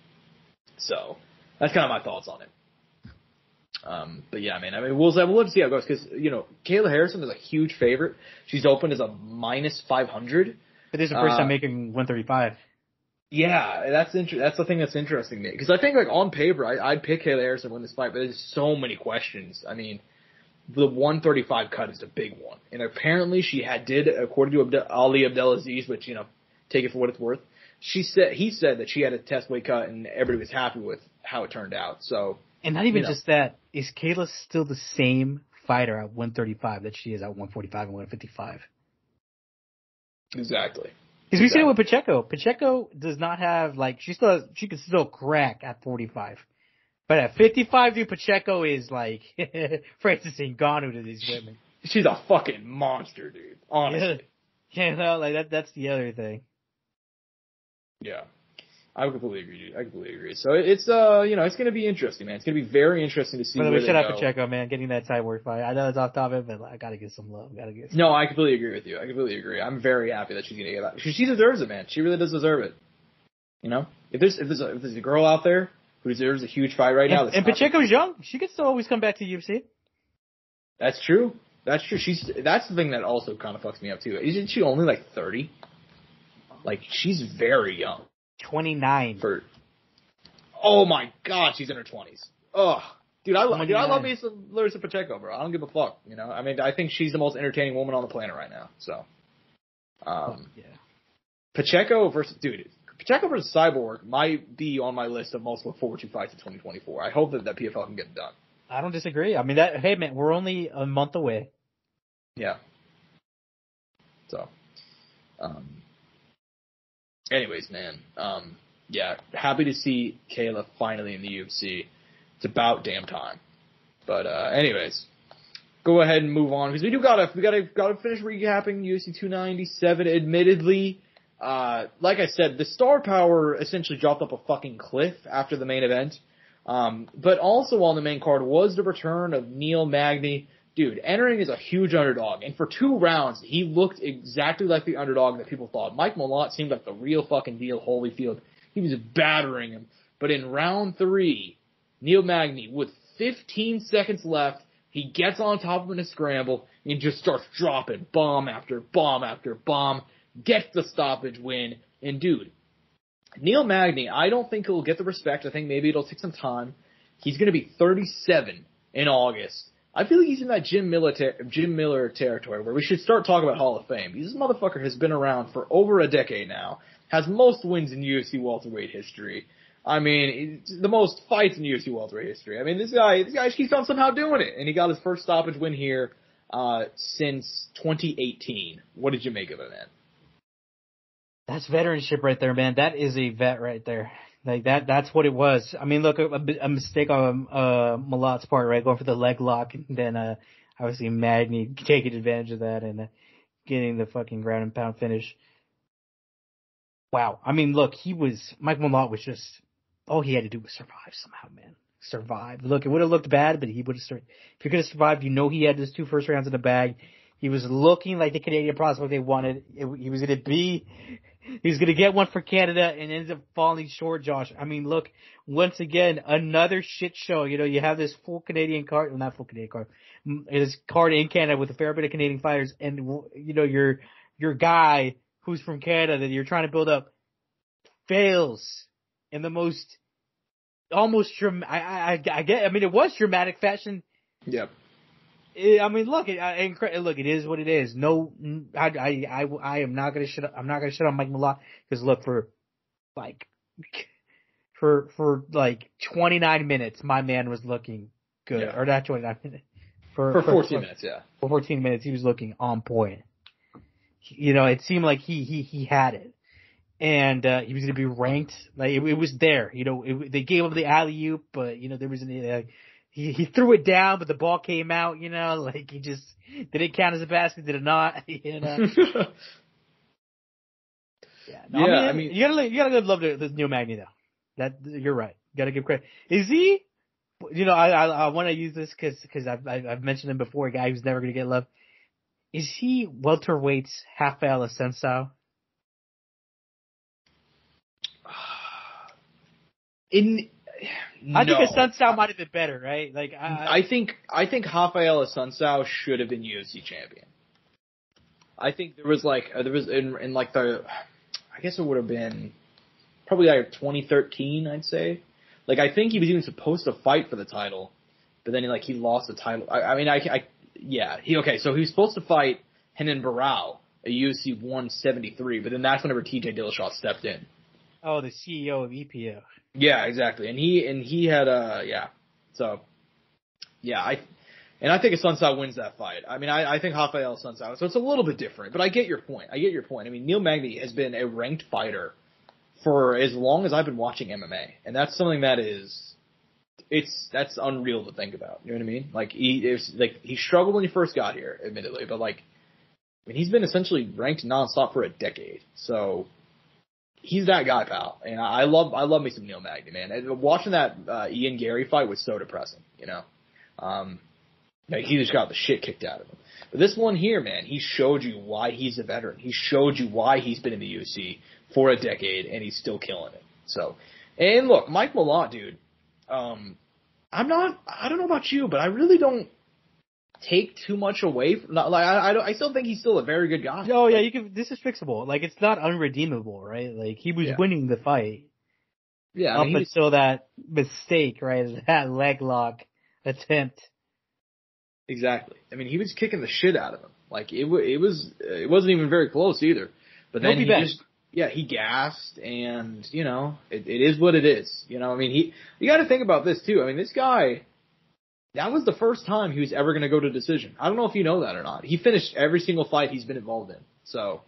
So, that's kind of my thoughts on it. But yeah, man, we'll have to see how it goes because, Kayla Harrison is a huge favorite. She's opened as a minus 500. But this is the first time making 135. Yeah, that's the thing that's interesting to me. Because I think, like, on paper, I'd pick Kayla Harrison to win this fight, but there's so many questions. The 135 cut is a big one. And apparently she did, according to Ali Abdelaziz, which, take it for what it's worth, he said that she had a test weight cut and everybody was happy with how it turned out. So, and not even just that, is Kayla still the same fighter at 135 that she is at 145 and 155? Exactly. Because we see it with Pacheco. Pacheco does not have, like, she can still crack at 45. But at 55, dude, Pacheco is like Francis Ngannou to these women. She's a fucking monster, dude. Honestly. Yeah, like that's the other thing. Yeah. I completely agree, dude. I completely agree. So it's it's gonna be interesting, man. It's gonna be very interesting to see where they go. Shout out Pacheco, man, getting that Cyborg fight. I know it's off topic, but I gotta get some love. No, I completely agree with you. I completely agree. I'm very happy that she's gonna get that. She deserves it, man. She really does deserve it. You know? If there's a girl out there who deserves a huge fight right now, and Pacheco's young. She could still always come back to UFC. That's true. That's true. That's the thing that also kind of fucks me up too. Isn't she only like 30? Like, she's very young. 29. Oh my god, she's in her 20s. Ugh. Dude, I love me some Larissa Pacheco, bro. I don't give a fuck, you know? I mean, I think she's the most entertaining woman on the planet right now, so. Yeah. Pacheco versus Cyborg might be on my list of most look forward to fights in 2024. I hope that PFL can get it done. I don't disagree. I mean, hey man, we're only a month away. Yeah. So, anyways, man, yeah, happy to see Kayla finally in the UFC. It's about damn time. But anyways, go ahead and move on because we gotta finish recapping UFC 297. Admittedly, like I said, the star power essentially dropped up a fucking cliff after the main event. But also on the main card was the return of Neil Magny. Dude, entering as a huge underdog, and for 2 rounds, he looked exactly like the underdog that people thought. Mike Malott seemed like the real fucking deal. Holyfield, he was battering him. But in round 3, Neil Magny, with 15 seconds left, he gets on top of him in a scramble and just starts dropping bomb after bomb after bomb, gets the stoppage win. And dude, Neil Magny, I don't think he'll get the respect. I think maybe it'll take some time. He's going to be 37 in August. I feel like he's in that Jim Miller territory where we should start talking about Hall of Fame. This motherfucker has been around for over a decade now, has most wins in UFC welterweight history. I mean, the most fights in UFC welterweight history. I mean, this guy keeps on somehow doing it, and he got his first stoppage win here since 2018. What did you make of it, man? That's veteranship right there, man. That is a vet right there. Like that's what it was. I mean, look, a mistake on Malott's part, right? Going for the leg lock, and then obviously Magny taking advantage of that and getting the fucking ground and pound finish. Wow. I mean, look, Mike Malott was just, all he had to do was survive somehow, man. Survive. Look, it would have looked bad, but he would have if he could have survived, he had his 2 first rounds in the bag. He was looking like the Canadian prospect they wanted. He was going to get one for Canada and ends up falling short, Josh. I mean, look, once again, another shit show. You know, you have this full Canadian card, well, not full Canadian card, this card in Canada with a fair bit of Canadian fighters, and, you know, your guy who's from Canada that you're trying to build up fails in the most almost it was dramatic fashion. Yep. I mean, look, it is what it is. No, I am not gonna shit. I'm not gonna shit on Mike Malott because look, for 29 minutes, my man was looking good, or not 29 minutes. For 14 minutes, yeah. For 14 minutes, he was looking on point. You know, it seemed like he had it, and he was gonna be ranked. Like it was there. You know, they gave him the alley-oop, but you know there was he threw it down, but the ball came out. You know, like did it count as a basket? Did it not? You know. Yeah, no, yeah. I mean, you gotta love the Neil Magny though. That you're right. You gotta give credit. Is he? You know, I want to use this because I've mentioned him before. A guy who's never gonna get love. Is he welterweight's Rafael Assunção? I think Assunção might have been better, right? Like I think Rafael Assunção should have been UFC champion. I think there was in like the, I guess it would have been probably like 2013, I'd say. Like I think he was even supposed to fight for the title, but then he lost the title. So he was supposed to fight Renan Barão at UFC 173, but then that's whenever TJ Dillashaw stepped in. Oh, the CEO of EPO. Yeah, exactly. And he had So yeah, I think Assunção wins that fight. I mean, I think Rafael Assunção. So it's a little bit different, but I get your point. I mean, Neil Magny has been a ranked fighter for as long as I've been watching MMA, and that's something that's unreal to think about. You know what I mean? Like he struggled when he first got here, admittedly, but he's been essentially ranked nonstop for a decade. So he's that guy, pal. And I love me some Neil Magny, man. And watching that Ian Gary fight was so depressing, you know. Like he just got the shit kicked out of him. But this one here, man, he showed you why he's a veteran. He showed you why he's been in the UFC for a decade, and he's still killing it. So, and look, Mike Malott, dude, I don't know about you, but I really don't take too much away from, I still think he's still a very good guy. Oh yeah, this is fixable. Like, it's not unredeemable, right? Like, he was winning the fight. Yeah. Up until that mistake, right? That leg lock attempt. Exactly. I mean, he was kicking the shit out of him. Like, it wasn't even very close either. But then he gassed, and, you know, it is what it is. You know, I mean, you gotta think about this too. I mean, this guy, that was the first time he was ever gonna go to decision. I don't know if you know that or not. He finished every single fight he's been involved in. So,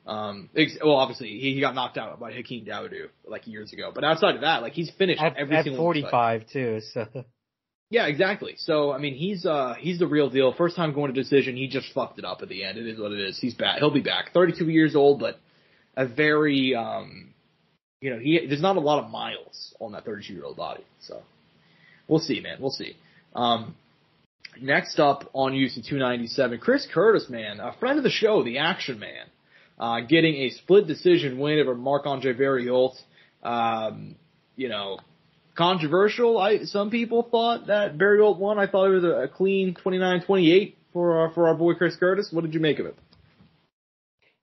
well, obviously, he got knocked out by Hakeem Dawodu, like, years ago. But outside of that, like, he's finished every single fight. At 45 too, so. Yeah, exactly. So, I mean, he's the real deal. First time going to decision, he just fucked it up at the end. It is what it is. He's back. He'll be back. 32 years old, but a very, you know, there's not a lot of miles on that 32-year-old body. So, we'll see, man. We'll see. Next up on UFC 297, Chris Curtis, man, a friend of the show, the Action Man, getting a split decision win over Marc-Andre Barriault. You know, controversial. Some people thought that Barriault won. I thought it was a clean 29-28 for our boy Chris Curtis. What did you make of it?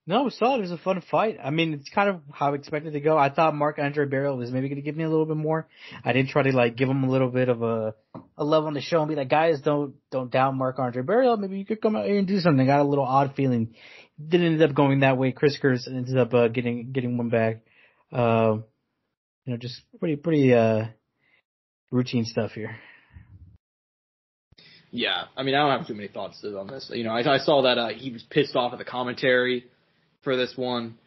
No, we saw it. It was a fun fight. I mean, it's kind of how I expected to go. I thought Marc-Andre Barriault was maybe going to give me a little bit more. I did try to, like, give him a little bit of a love on the show and be like, guys, don't doubt Marc-Andre Barriault. Maybe you could come out here and do something. I got a little odd feeling. Didn't end up going that way. Chris Curtis ended up getting one back. You know, just pretty routine stuff here. Yeah, I mean, I don't have too many thoughts on this. You know, I saw that he was pissed off at the commentary for this one,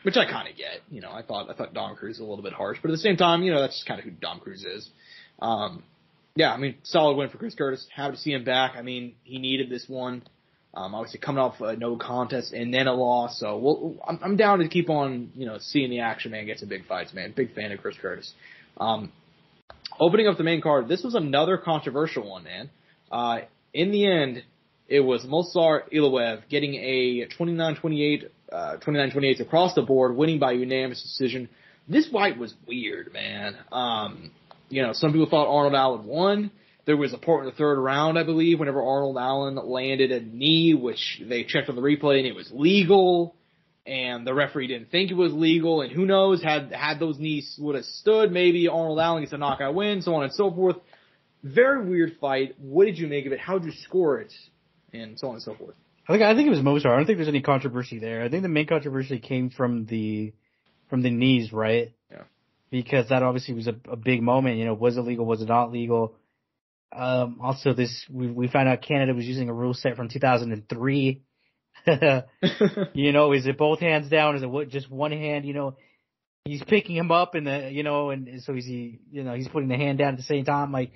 which I kind of get. You know, I thought Dom Cruz was a little bit harsh, but at the same time, you know, that's just kind of who Dom Cruz is. Yeah, I mean, solid win for Chris Curtis. Happy to see him back. I mean, he needed this one. Obviously coming off a no contest and then a loss, so I'm down to keep on, you know, seeing the Action Man get some big fights, man. Big fan of Chris Curtis. Opening up the main card, this was another controversial one, man. In the end, it was Movsar Evloev getting a 29-28 across the board, winning by unanimous decision. This fight was weird, man. You know, some people thought Arnold Allen won. There was a part in the third round, I believe, whenever Arnold Allen landed a knee, which they checked on the replay and it was legal. And the referee didn't think it was legal, and who knows, had those knees would have stood, maybe Arnold Allen gets a knockout win, so on and so forth. Very weird fight. What did you make of it? How did you score it? And so on and so forth. I think it was Movsar. I don't think there's any controversy there. I think the main controversy came from the knees, right? Yeah. Because that obviously was a big moment. You know, was it legal? Was it not legal? Also, we found out Canada was using a rule set from 2003. You know, is it both hands down? Is it just one hand? You know, he's picking him up and so he's putting the hand down at the same time. Like,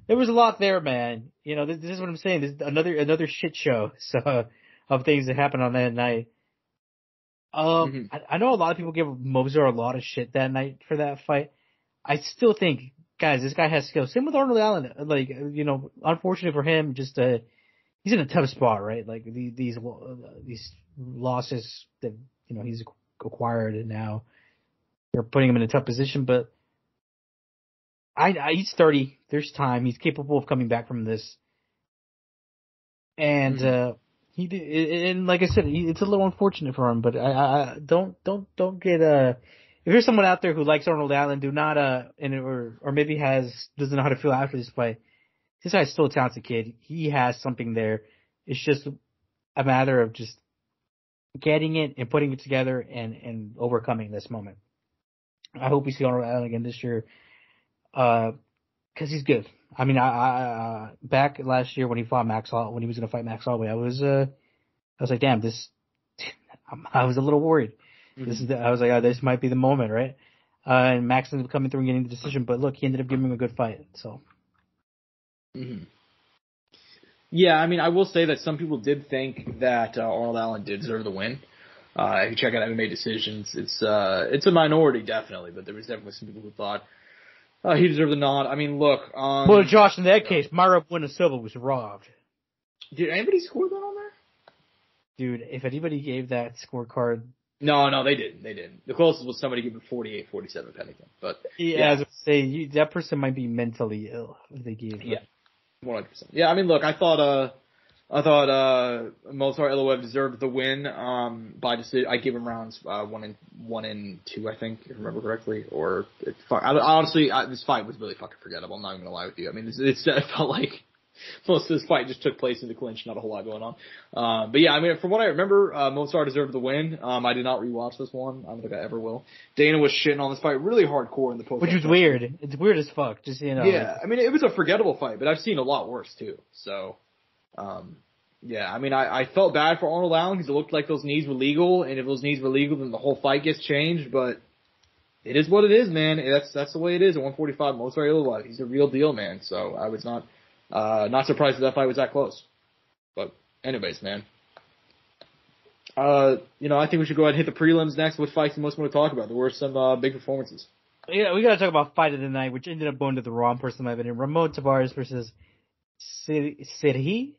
there was a lot there, man. You know, this is what I'm saying. This is another shit show of things that happened on that night. I know a lot of people give Movsar a lot of shit that night for that fight. I still think, guys, this guy has skills. Same with Arnold Allen. Like, you know, unfortunate for him, just he's in a tough spot, right? Like, these losses that, you know, he's acquired and now they're putting him in a tough position. But he's 30. There's time. He's capable of coming back from this. And he did, and like I said, it's a little unfortunate for him. But I don't get if there's someone out there who likes Arnold Allen, do not or maybe doesn't know how to feel after this fight. This guy's still a talented kid. He has something there. It's just a matter of just getting it and putting it together and overcoming this moment. I hope we see Arnold Allen again this year, because he's good. I mean, I back last year when he fought when he was going to fight Max Holloway, I was like, damn, I was a little worried. Mm-hmm. I was like, this might be the moment, right? And Max ended up coming through and getting the decision, but look, he ended up giving him a good fight, so. Mm-hmm. Yeah, I mean, I will say that some people did think that Arnold Allen did deserve the win. If you check out MMA decisions, it's a minority definitely, but there was definitely some people who thought he deserved the nod. I mean, look. Well, Josh, in that case, Mayra Bueno Silva was robbed. Did anybody score that on there? Dude, if anybody gave that scorecard. No, they didn't. They didn't. The closest was somebody giving 48-47 Pennington. But yeah, I was going to say that person might be mentally ill if they gave. Yeah, 100%. Yeah, I mean, look, I thought Movsar Illoev deserved the win. By decision, I gave him rounds 1 and 2, I think, if I remember correctly. Or honestly, this fight was really fucking forgettable. I'm not even gonna lie with you. I mean, it felt like most of this fight just took place in the clinch, not a whole lot going on. But yeah, I mean, from what I remember, Movsar deserved the win. I did not rewatch this one. I don't think I ever will. Dana was shitting on this fight really hardcore in the post. Which was weird. It's weird as fuck. Just Yeah, I mean, it was a forgettable fight, but I've seen a lot worse too. So. Yeah, I mean, I felt bad for Arnold Allen because it looked like those knees were legal, and if those knees were legal, then the whole fight gets changed, but it is what it is, man. That's the way it is at 145. Movsar Illoev, he's a real deal, man, so I was not surprised that fight was that close. But anyways, man. I think we should go ahead and hit the prelims next. What fights you most want to talk about? There were some big performances. Yeah, we gotta talk about fight of the night, which ended up going to the wrong person in my opinion. Ramon Tavares versus Sidi.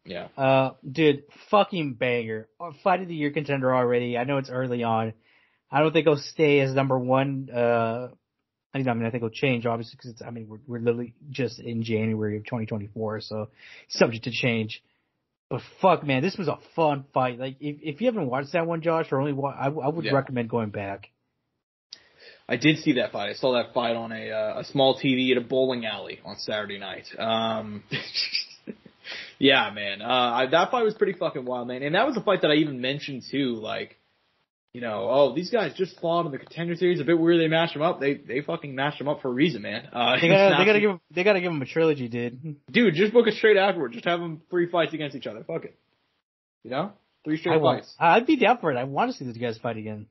Yeah. Dude, fucking banger. Fight of the year contender already. I know it's early on. I don't think he'll stay as number one. I think he'll change obviously because we're literally just in January of 2024, so subject to change. But fuck, man, this was a fun fight. Like, if you haven't watched that one, Josh, or I would recommend going back. I did see that fight. I saw that fight on a small TV at a bowling alley on Saturday night. Yeah, man. That fight was pretty fucking wild, man. And that was a fight that I even mentioned too. Like, these guys just fought in the Contender Series. A bit weird they mashed them up. They fucking mashed them up for a reason, man. They gotta give them a trilogy, dude. Dude, just book it straight afterward. Just have them 3 fights against each other. Fuck it. 3 straight fights. I'd be down for it. I want to see these guys fight again.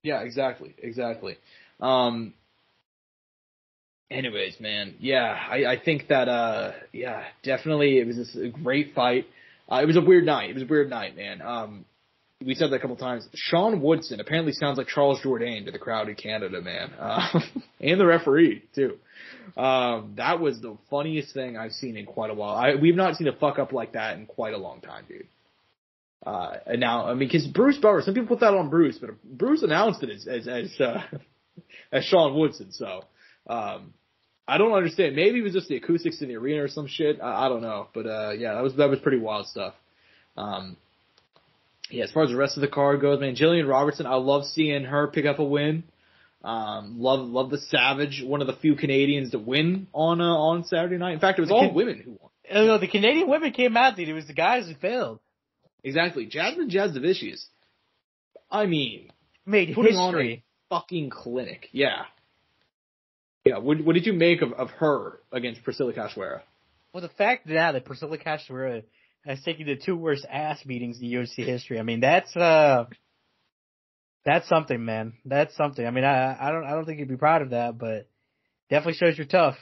Yeah, exactly. Anyways, man, yeah, I think that, definitely it was a great fight. It was a weird night. Man. We said that a couple times. Sean Woodson apparently sounds like Charles Jourdain to the crowd in Canada, man. And the referee, too. That was the funniest thing I've seen in quite a while. We've not seen a fuck up like that in quite a long time, dude. And now, because Bruce Bauer, some people put that on Bruce, but Bruce announced it as Sean Woodson, so, I don't understand. Maybe it was just the acoustics in the arena or some shit. I don't know, but, that was pretty wild stuff. As far as the rest of the card goes, man, Jillian Robertson, I love seeing her pick up a win. Love the Savage, one of the few Canadians to win on Saturday night. In fact, it was all women who won. No, the Canadian women came out, dude. It was the guys who failed. Exactly. Jasmine Jasdavicius, made putting history. On a fucking clinic. Yeah. Yeah, what did you make of her against Priscilla Cachoeira? Well, the fact now that Priscilla Cachoeira has taken the 2 worst ass beatings in UFC history, that's something, man. That's something. I don't think you'd be proud of that, but definitely shows you're tough.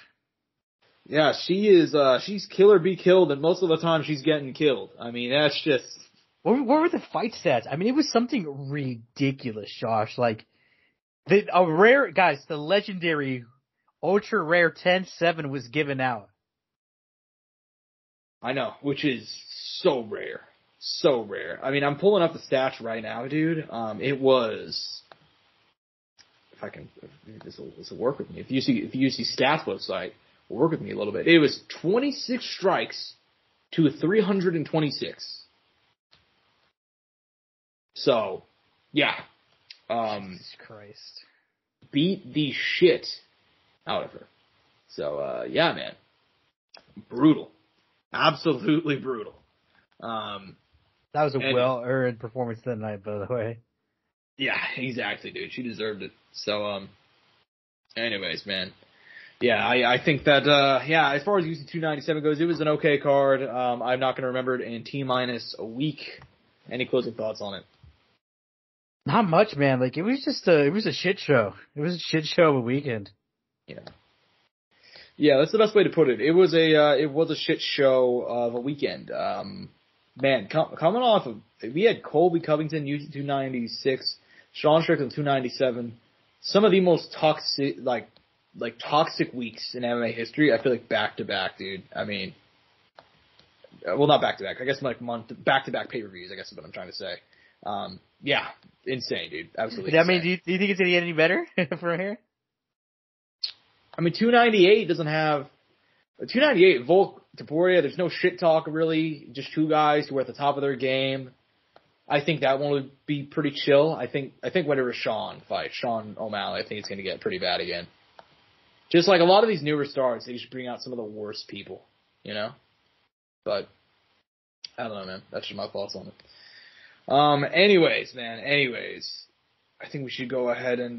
Yeah, she is, she's kill or be killed, and most of the time she's getting killed. That's just... What were the fight stats? It was something ridiculous, Josh. Like, the legendary ultra rare 10-7 was given out. I know, which is so rare. So rare. I'm pulling up the stats right now, dude. It was, if this will work with me. If you see stats website, will work with me a little bit. It was 26 strikes to 326. So, yeah. Jesus Christ. Beat the shit out of her. So, yeah, man. Brutal. Absolutely brutal. That was a well-earned performance that night, by the way. Yeah, exactly, dude. She deserved it. So, anyways, man. Yeah, I think that, as far as UFC 297 goes, it was an okay card. I'm not going to remember it in T-minus a week. Any closing thoughts on it? Not much, man. Like, it was a shit show. It was a shit show of a weekend. Yeah. Yeah, that's the best way to put it. It was a shit show of a weekend. man, coming off of, we had Colby Covington, UFC 296, Sean Strickland 297, some of the most toxic, like toxic weeks in MMA history. I feel like back to back, dude. I mean, well, not back to back. I guess like back to back pay-per-views, I guess is what I'm trying to say. Yeah, insane, dude. Absolutely. I mean, do you think it's gonna get any better from here? I mean, 298 doesn't have 298. Volk, Taporia. There's no shit talk really. Just two guys who are at the top of their game. I think that one would be pretty chill. I think whenever Sean O'Malley, I think it's gonna get pretty bad again. Just like a lot of these newer stars, they just bring out some of the worst people, you know. But I don't know, man. That's just my thoughts on it. Anyways, I think we should go ahead and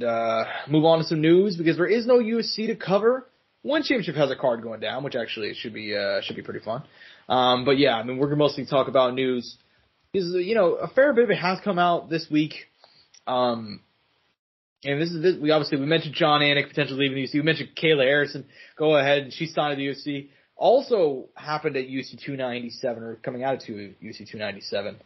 move on to some news because there is no UFC to cover. One championship has a card going down, which actually should be pretty fun. But yeah, I mean, we're gonna mostly talk about news because a fair bit of it has come out this week. And we mentioned John Anik potentially leaving the UFC. We mentioned Kayla Harrison. Go ahead, and she signed to the UFC. Also happened at UFC 297 or coming out of UFC 297.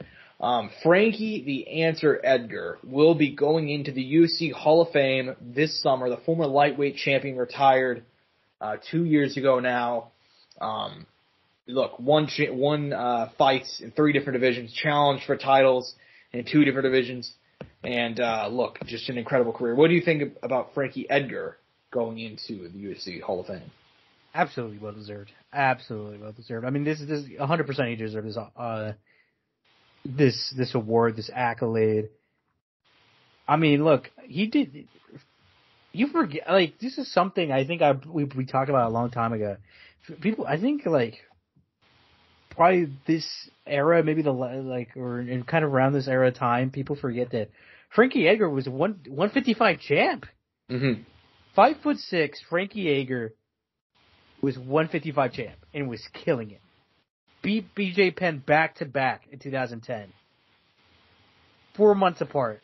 Frankie the Answer Edgar will be going into the UFC Hall of Fame this summer. The former lightweight champion retired 2 years ago now. Look, won fights in 3 different divisions, challenged for titles in 2 different divisions, and look, just an incredible career. What do you think about Frankie Edgar going into the UFC Hall of Fame? Absolutely well deserved. Absolutely well deserved. I mean, this 100% he deserves this award, this accolade. I mean, look, he did. You forget, like, this is something I think we talked about a long time ago. People, I think, like, probably this era, maybe or in kind of around this era of time, people forget that Frankie Edgar was a 155 champ. Mm-hmm. 5'6", Frankie Edgar was 155 champ and was killing it. Beat BJ Penn back to back in 2010. 4 months apart.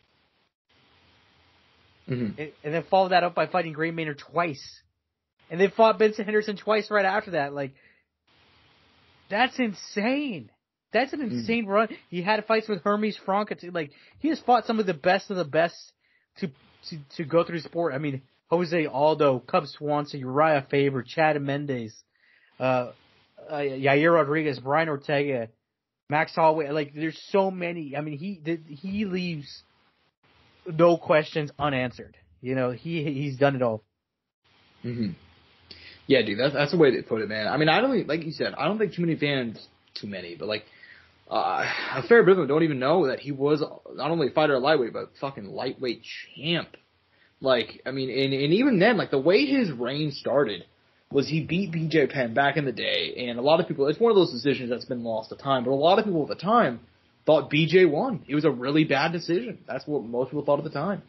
Mm-hmm. And then followed that up by fighting Gray Maynard twice. And then fought Benson Henderson twice right after that. Like, that's insane. That's an insane run. He had fights with Hermes Franca too. Like, he has fought some of the best to go through sport. I mean, Jose Aldo, Cub Swanson, Uriah Faber, Chad Mendes, Yair Rodriguez, Brian Ortega, Max Holloway. Like, there's so many. I mean, he leaves no questions unanswered. He's done it all. Mm-hmm. Yeah, dude, that's the way they put it, man. I mean, I don't, like you said, I don't think but like, a fair bit of them don't even know that he was not only a fighter at lightweight, but fucking lightweight champ. Like, I mean, and even then, like, the way his reign started was he beat BJ Penn back in the day, and a lot of people, it's one of those decisions that's been lost to time, but a lot of people at the time thought BJ won. It was a really bad decision. That's what most people thought at the time.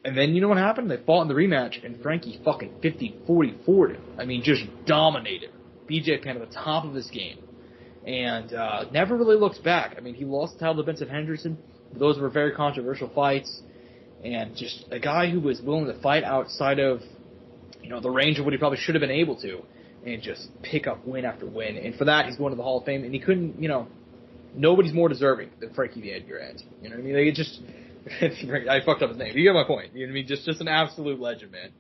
And then you know what happened? They fought in the rematch, and Frankie fucking 50-40-40 him. I mean, just dominated BJ Penn at the top of his game. And never really looked back. I mean, he lost the title to Benson Henderson. Those were very controversial fights. And just a guy who was willing to fight outside of, the range of what he probably should have been able to, and just pick up win after win. And for that, he's going to the Hall of Fame. And he couldn't, nobody's more deserving than Frankie the Edgar Answer. You know what I mean? Like, it just, I fucked up his name. You get my point. You know what I mean? Just an absolute legend, man.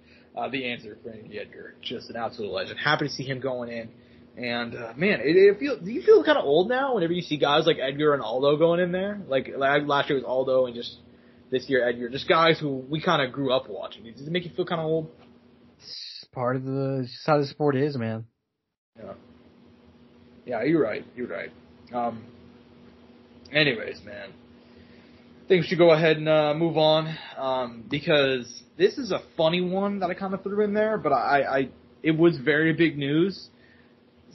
The Answer, Frankie Edgar, just an absolute legend. Happy to see him going in. And man, do you feel kind of old now whenever you see guys like Edgar and Aldo going in there? Like last year was Aldo, and just this year Edgar. Just guys who we kind of grew up watching. Does it make you feel kind of old? It's part of it's just how the sport is, man. Yeah, you're right. Anyways, man, I think we should go ahead and move on because this is a funny one that I kind of threw in there, but it was very big news.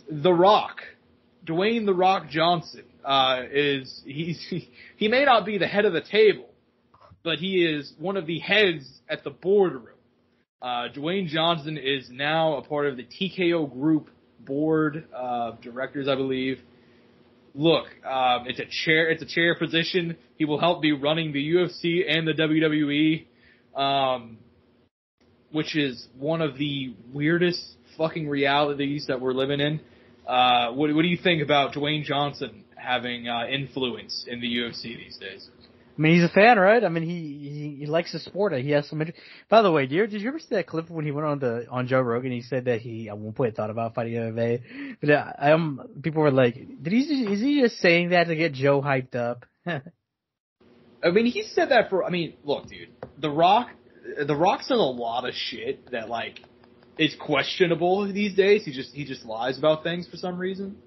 The Rock, Dwayne The Rock Johnson, he may not be the head of the table, but he is one of the heads at the boardroom. Dwayne Johnson is now a part of the TKO Group board of directors, I believe. Look, it's a chair position. He will help be running the UFC and the WWE, which is one of the weirdest fucking realities that we're living in. What do you think about Dwayne Johnson having influence in the UFC these days? I mean, he's a fan, right? I mean, he likes the sport. He has some interest. By the way, did you ever see that clip when he went on Joe Rogan? He said that he at one point thought about fighting MMA, but people were like, is he just saying that to get Joe hyped up? I mean, he said that look, dude, The Rock says a lot of shit that like is questionable these days. He just lies about things for some reason,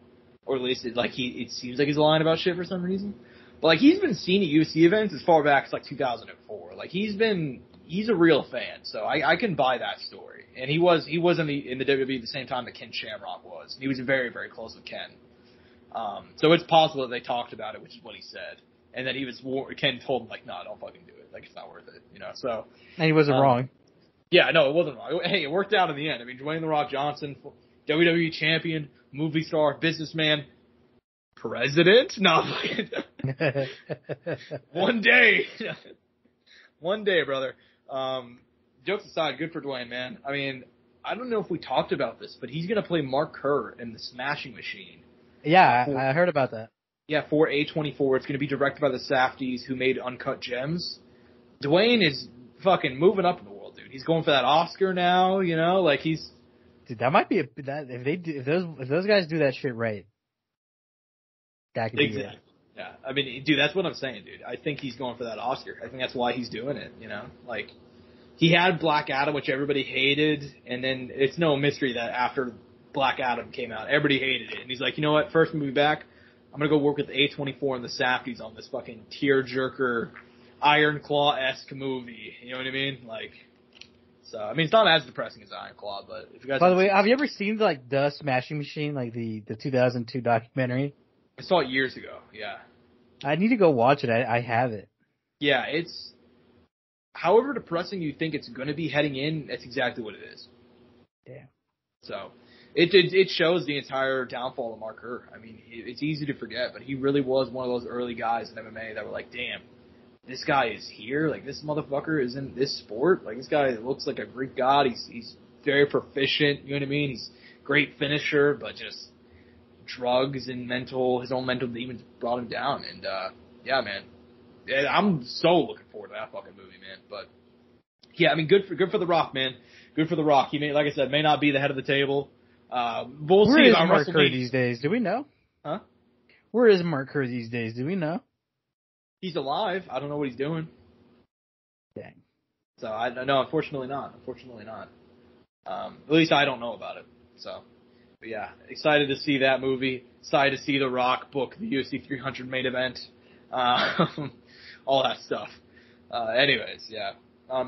or at least it seems like he's lying about shit for some reason. But like he's been seen at UFC events as far back as like 2004. Like he's a real fan, so I can buy that story. And he was in the WWE at the same time that Ken Shamrock was. He was very, very close with Ken. So it's possible that they talked about it, which is what he said. And then Ken told him like, no, don't fucking do it. Like it's not worth it, you know. So and he wasn't wrong. Yeah, no, it wasn't wrong. Hey, it worked out in the end. I mean, Dwayne The Rock Johnson, WWE champion, movie star, businessman, president? No, one day, brother. Jokes aside, good for Dwayne, man. I mean, I don't know if we talked about this, but he's gonna play Mark Kerr in the Smashing Machine. Yeah, I heard about that. Yeah, for A24. It's gonna be directed by the Safdies who made Uncut Gems. Dwayne is fucking moving up in the world, dude. He's going for that Oscar now, you know, like he's. Dude, that might be if those guys do that shit right. That could be it. Yeah, I mean, dude, that's what I'm saying, dude. I think he's going for that Oscar. I think that's why he's doing it, you know? Like, he had Black Adam, which everybody hated, and then it's no mystery that after Black Adam came out, everybody hated it. And he's like, you know what, first movie back, I'm gonna go work with A24 and the Safdies on this fucking tearjerker, Iron Claw-esque movie. You know what I mean? Like, so, I mean, it's not as depressing as Iron Claw, but if you guys... By the way, have you ever seen, like, The Smashing Machine, like the 2002 documentary? I saw it years ago, yeah. I need to go watch it. I have it. Yeah, it's... However depressing you think it's going to be heading in, that's exactly what it is. Yeah. So, it shows the entire downfall of Mark Kerr. I mean, it's easy to forget, but he really was one of those early guys in MMA that were like, damn, this guy is here? Like, this motherfucker is in this sport? Like, this guy looks like a Greek god. He's very proficient, you know what I mean? He's a great finisher, but just... drugs and his own mental demons brought him down. And, yeah, man. I'm so looking forward to that fucking movie, man. But, yeah, I mean, good for The Rock, man. Good for The Rock. He may, like I said, may not be the head of the table. We'll Where see is about Mark Kerr WrestleMania. these days? Do we know? Huh? Where is Mark Kerr these days? Do we know? He's alive. I don't know what he's doing. Dang. So, no, unfortunately not. At least I don't know about it. So... But yeah, excited to see that movie. Excited to see The Rock book the UFC 300 main event. All that stuff. Anyways, yeah.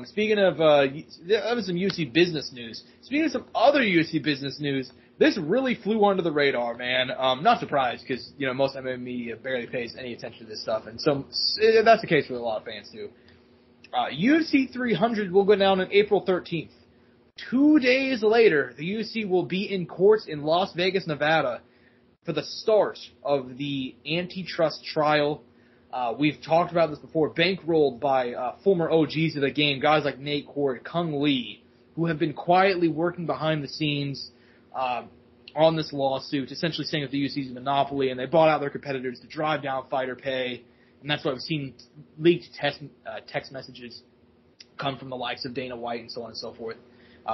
Speaking of, that was some UFC business news. Speaking of some other UFC business news, this really flew under the radar, man. Not surprised because, you know, most MMA media barely pays any attention to this stuff. And so that's the case with a lot of fans too. UFC 300 will go down on April 13th. 2 days later, the UFC will be in courts in Las Vegas, Nevada for the start of the antitrust trial. We've talked about this before, bankrolled by former OGs of the game, guys like Nate Cord, Kung Lee, who have been quietly working behind the scenes on this lawsuit, essentially saying that the UFC is a monopoly, and they bought out their competitors to drive down fighter pay, and that's why we've seen leaked text messages come from the likes of Dana White and so on and so forth.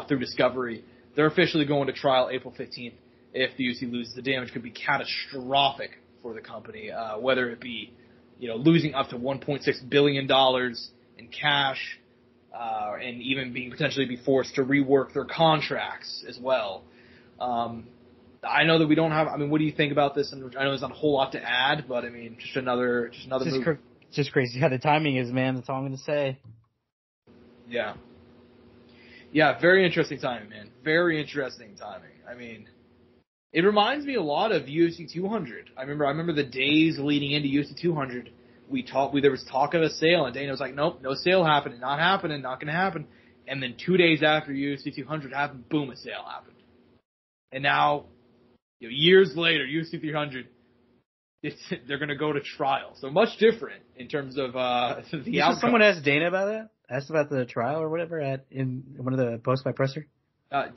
Through discovery. They're officially going to trial April 15th. If the UFC loses, the damage could be catastrophic for the company, whether it be, you know, losing up to $1.6 billion in cash, and even being potentially be forced to rework their contracts as well. I know that we don't have, I mean, what do you think about this? And I know there's not a whole lot to add, but I mean, just another move. Just crazy how the timing is, man. That's all I'm going to say. Yeah. Yeah, very interesting timing, man. Very interesting timing. I mean, it reminds me a lot of UFC 200. I remember the days leading into UFC 200. There was talk of a sale, and Dana was like, nope, no sale happening, not happening, not going to happen. And then 2 days after UFC 200 happened, boom, a sale happened. And now, you know, years later, UFC 300, they're going to go to trial. So much different in terms of the outcome. Someone asked Dana about that? Asked about the trial or whatever in one of the posts by Presser?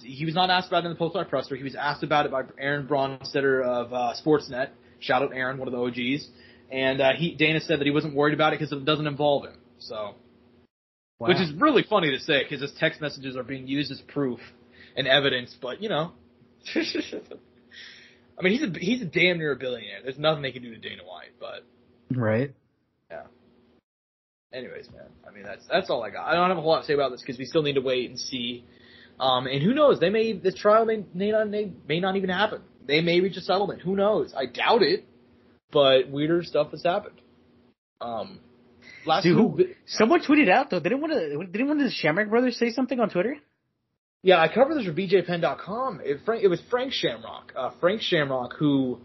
He was not asked about it in the post-fight presser. He was asked about it by Aaron Bronstetter of Sportsnet. Shout out Aaron, one of the OGs. And Dana said that he wasn't worried about it because it doesn't involve him. So, wow. Which is really funny to say because his text messages are being used as proof and evidence. But, you know, I mean, he's a damn near a billionaire. There's nothing they can do to Dana White. But right. Yeah. Anyways, man. I mean, that's all I got. I don't have a whole lot to say about this because we still need to wait and see. And who knows? This trial may not even happen. They may reach a settlement. Who knows? I doubt it. But weirder stuff has happened. Someone tweeted out though. Didn't one of the Shamrock brothers say something on Twitter? Yeah, I covered this for BJPenn.com. It was Frank Shamrock. Frank Shamrock, who,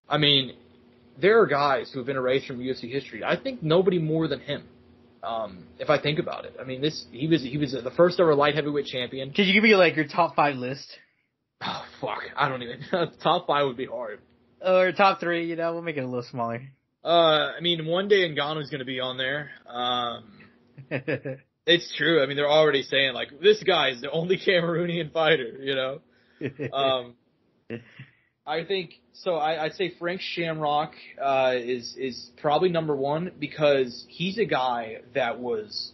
I mean, there are guys who have been erased from UFC history. I think nobody more than him. If I think about it, I mean, he was the first ever light heavyweight champion. Could you give me like your top 5 list? Oh fuck, I don't even. Top 5 would be hard. Or top 3, you know, we'll make it a little smaller. I mean, one day Ngannou's going to be on there. It's true. I mean, they're already saying like this guy is the only Cameroonian fighter. You know. I think so. I'd say Frank Shamrock is probably number 1 because he's a guy that was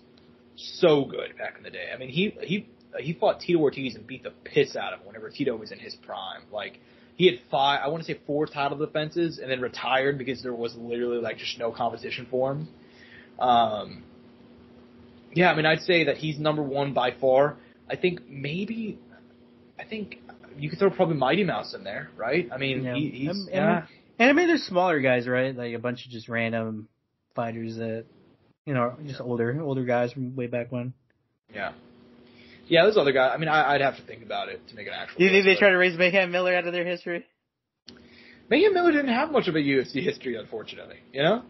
so good back in the day. I mean, he fought Tito Ortiz and beat the piss out of him whenever Tito was in his prime. Like he had 4 title defenses and then retired because there was literally like just no competition for him. Yeah, I mean, I'd say that he's number 1 by far. I think you could throw probably Mighty Mouse in there, right? I mean, yeah. he's and I mean, there's smaller guys, right? Like a bunch of just random fighters that, you know, just older guys from way back when. Yeah. Yeah, those other guys. I mean, I'd have to think about it to make an actual. Do you think they try to raise Mayhem Miller out of their history? Mayhem Miller didn't have much of a UFC history, unfortunately. You know,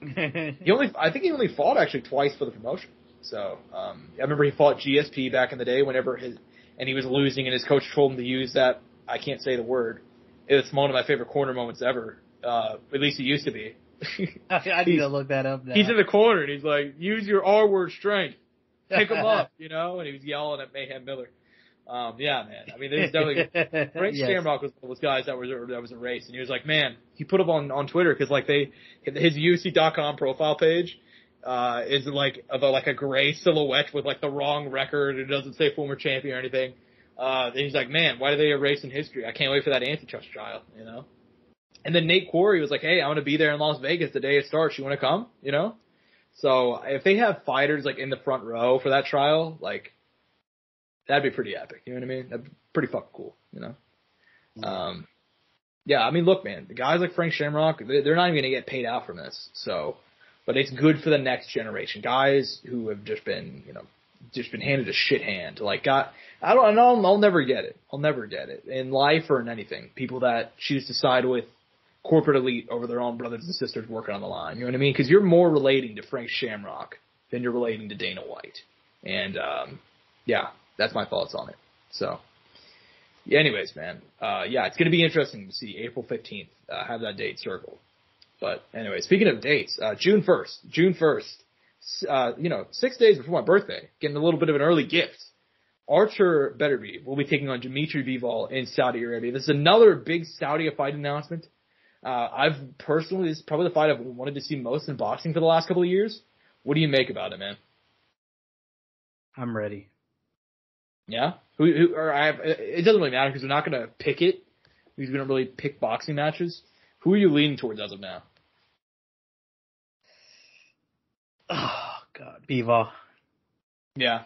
I think he only fought actually twice for the promotion. So I remember he fought GSP back in the day whenever and he was losing, and his coach told him to use that. I can't say the word. It's one of my favorite corner moments ever. At least it used to be. I need to look that up now. He's in the corner, and he's like, use your R-word strength. Pick him up, you know? And he was yelling at Mayhem Miller. Yeah, man. I mean, there's definitely Frank Shamrock was one of those guys that was erased, and he was like, man, he put up on Twitter because like his UFC.com profile page is like a gray silhouette with like the wrong record. It doesn't say former champion or anything. And he's like, man, why do they erase in history? I can't wait for that antitrust trial, you know? And then Nate Quarry was like, hey, I'm going to be there in Las Vegas the day it starts. You want to come? You know? So if they have fighters like in the front row for that trial, like that'd be pretty epic. You know what I mean? That'd be pretty fucking cool, you know? Yeah, I mean, look, man, the guys like Frank Shamrock, they're not even going to get paid out from this. So, but it's good for the next generation. Guys who have just been, you know, handed a shit hand. Like, I'll never get it. I'll never get it. In life or in anything. People that choose to side with corporate elite over their own brothers and sisters working on the line. You know what I mean? Because you're more relating to Frank Shamrock than you're relating to Dana White. And, yeah, that's my thoughts on it. So, yeah, anyways, man. Yeah, it's going to be interesting to see April 15th, have that date circled. But anyway, speaking of dates, June 1st, you know, 6 days before my birthday, getting a little bit of an early gift. Artur Beterbiev will be taking on Dimitri Bivol in Saudi Arabia. This is another big Saudi fight announcement. This is probably the fight I've wanted to see most in boxing for the last couple of years. What do you make about it, man? I'm ready. Yeah? It doesn't really matter because we're not going to pick it. Because we don't really pick boxing matches. Who are you leaning towards as of now? Oh, God. Bivol. Yeah.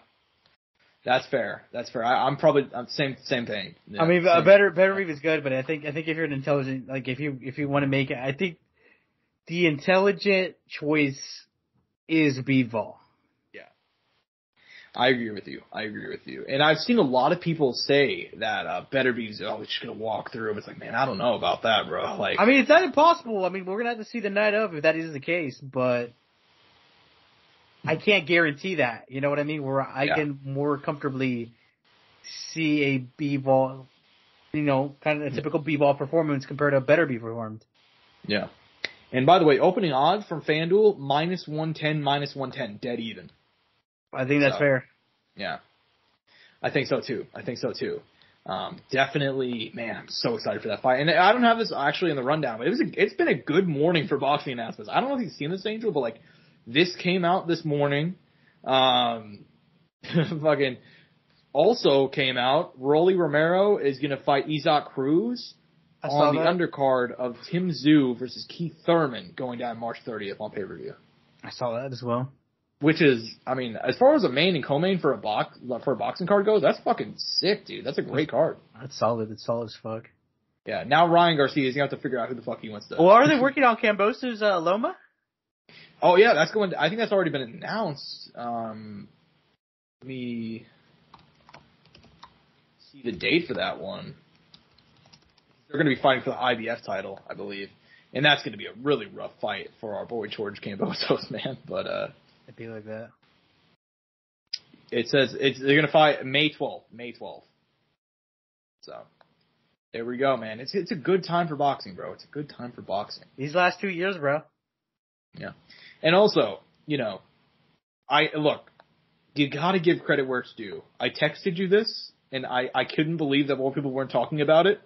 That's fair. I'm probably same thing. Yeah, I mean, Beterbiev is good, but I think if you're an intelligent, like if you want to make it, I think the intelligent choice is Bivol. Yeah, I agree with you. And I've seen a lot of people say that Beterbiev's just gonna walk through. It's like, man, I don't know about that, bro. Like, I mean, it's not impossible. I mean, we're gonna have to see the night of if that is the case, but I can't guarantee that. You know what I mean? Where I can more comfortably see a Bivol, you know, kind of a typical Bivol performance compared to a Beterbiev performed. Yeah. And by the way, opening odds from FanDuel, -110, -110, dead even. I think that's fair. Yeah. I think so too. Definitely, man, I'm so excited for that fight. And I don't have this actually in the rundown, but it's been a good morning for boxing announcements. I don't know if you've seen this, Angel, but like this came out this morning. Fucking also came out. Rolly Romero is gonna fight Isaac Cruz on the undercard of Tim Tszyu versus Keith Thurman going down March 30th on pay-per-view. I saw that as well. Which is, I mean, as far as a main and co-main for a boxing card goes, that's fucking sick, dude. That's a great card. That's solid. It's solid as fuck. Yeah. Now Ryan Garcia is gonna have to figure out who the fuck he wants to. Well, are they working on Kambosos Loma? Oh yeah, that's going. I think that's already been announced. Let me see the date for that one. They're going to be fighting for the IBF title, I believe, and that's going to be a really rough fight for our boy George Kambosos, man. But it'd be like that. It says they're going to fight May 12th. So there we go, man. It's a good time for boxing, bro. It's a good time for boxing. These last 2 years, bro. Yeah, and also, you got to give credit where it's due. I texted you this, and I couldn't believe that more people weren't talking about it.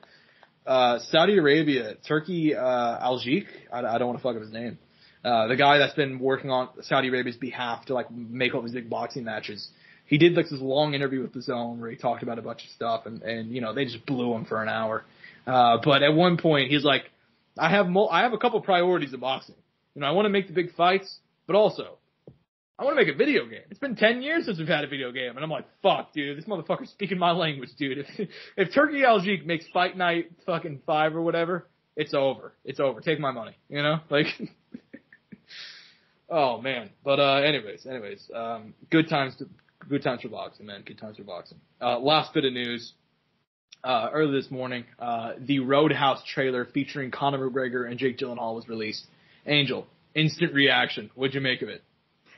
Saudi Arabia, Turki Al-Sheikh, I don't want to fuck up his name. The guy that's been working on Saudi Arabia's behalf to like make all these big boxing matches. He did like this long interview with DAZN where he talked about a bunch of stuff and they just blew him for an hour. But at one point he's like, I have a couple priorities in boxing. I want to make the big fights, but also I want to make a video game. It's been 10 years since we've had a video game, and I'm like, fuck, dude, this motherfucker's speaking my language, dude. If Turki Al-Sheikh makes Fight Night fucking 5 or whatever, it's over. It's over. Take my money, like. Oh man, but anyways, good times for boxing, man. Good times for boxing. Last bit of news. Early this morning, the Roadhouse trailer featuring Conor McGregor and Jake Gyllenhaal was released. Angel, instant reaction. What'd you make of it?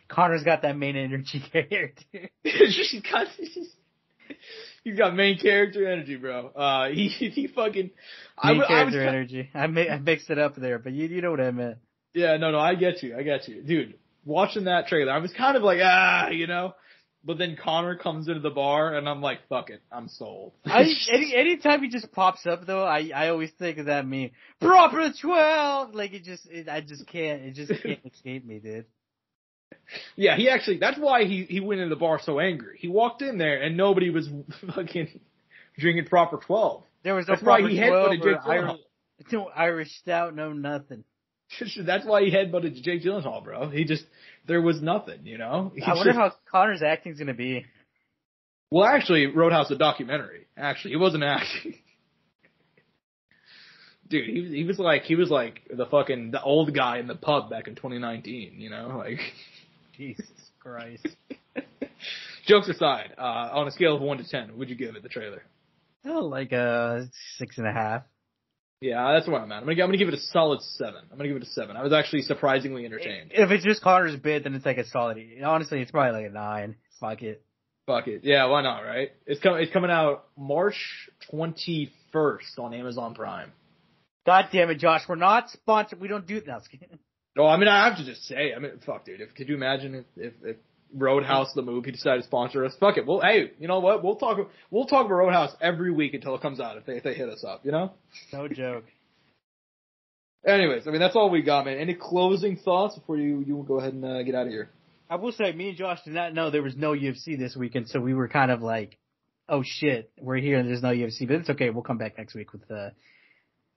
Connor's got that main energy character. He's got main character energy, bro. He fucking main character energy. I mixed it up there, but you know what I meant. Yeah, no, I get you, dude. Watching that trailer, I was kind of like but then Conor comes into the bar, and I'm like, fuck it, I'm sold. Anytime he just pops up, though, I always think of that meme. Proper 12! Like, I just can't escape me, dude. Yeah, that's why he went into the bar so angry. He walked in there, and nobody was fucking drinking proper 12. There was no that's proper why he 12 headbutted Jake Gyllenhaal. No Irish stout, no nothing. That's why he headbutted Jake Gyllenhaal, bro. There was nothing, I wonder how Connor's acting's gonna be. Well, actually, Roadhouse a documentary. Actually, he wasn't acting. Dude, he was like the old guy in the pub back in 2019, like. Jesus Christ. Jokes aside, on a scale of 1 to 10, would you give it the trailer? Oh, like a 6.5. Yeah, that's where I'm at. I'm gonna give it a solid 7. I was actually surprisingly entertained. If it's just Connor's bit, then it's like a solid. Honestly, it's probably like a 9. Fuck it. Yeah, why not, right? It's coming out March 21st on Amazon Prime. God damn it, Josh. We're not sponsored. We don't do that. No, I have to just say, fuck, dude. Could you imagine if Roadhouse the movie decided to sponsor us? Fuck it. Well, hey, you know what? We'll talk about Roadhouse every week until it comes out if they hit us up, No joke. Anyways, that's all we got, man. Any closing thoughts before you go ahead and get out of here? I will say, me and Josh did not know there was no UFC this weekend, so we were kind of like, oh shit, we're here and there's no UFC, but it's okay. We'll come back next week with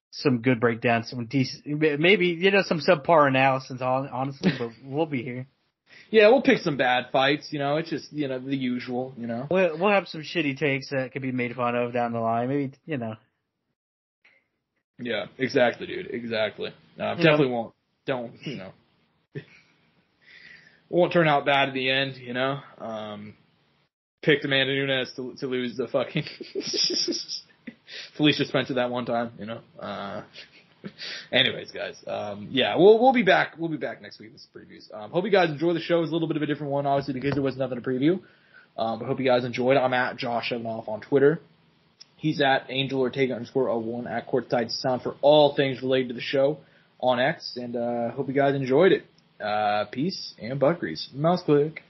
some good breakdowns, some decent, maybe, some subpar analysis, honestly, but we'll be here. Yeah, we'll pick some bad fights, it's just, the usual, We'll have some shitty takes that could be made fun of down the line, maybe, Yeah, exactly, dude, exactly. Definitely won't turn out bad at the end, Picked Amanda Nunes to lose the fucking Felicia Spencer that one time, Anyways, guys, we'll be back. We'll be back next week with some previews. Hope you guys enjoy the show. It's a little bit of a different one, obviously, because there was nothing to preview. But hope you guys enjoyed. I'm at Josh Evanoff on Twitter. He's at Angel Ortega _01 at Courtside Sound for all things related to the show on X. And hope you guys enjoyed it. Peace and butt grease. Mouse click.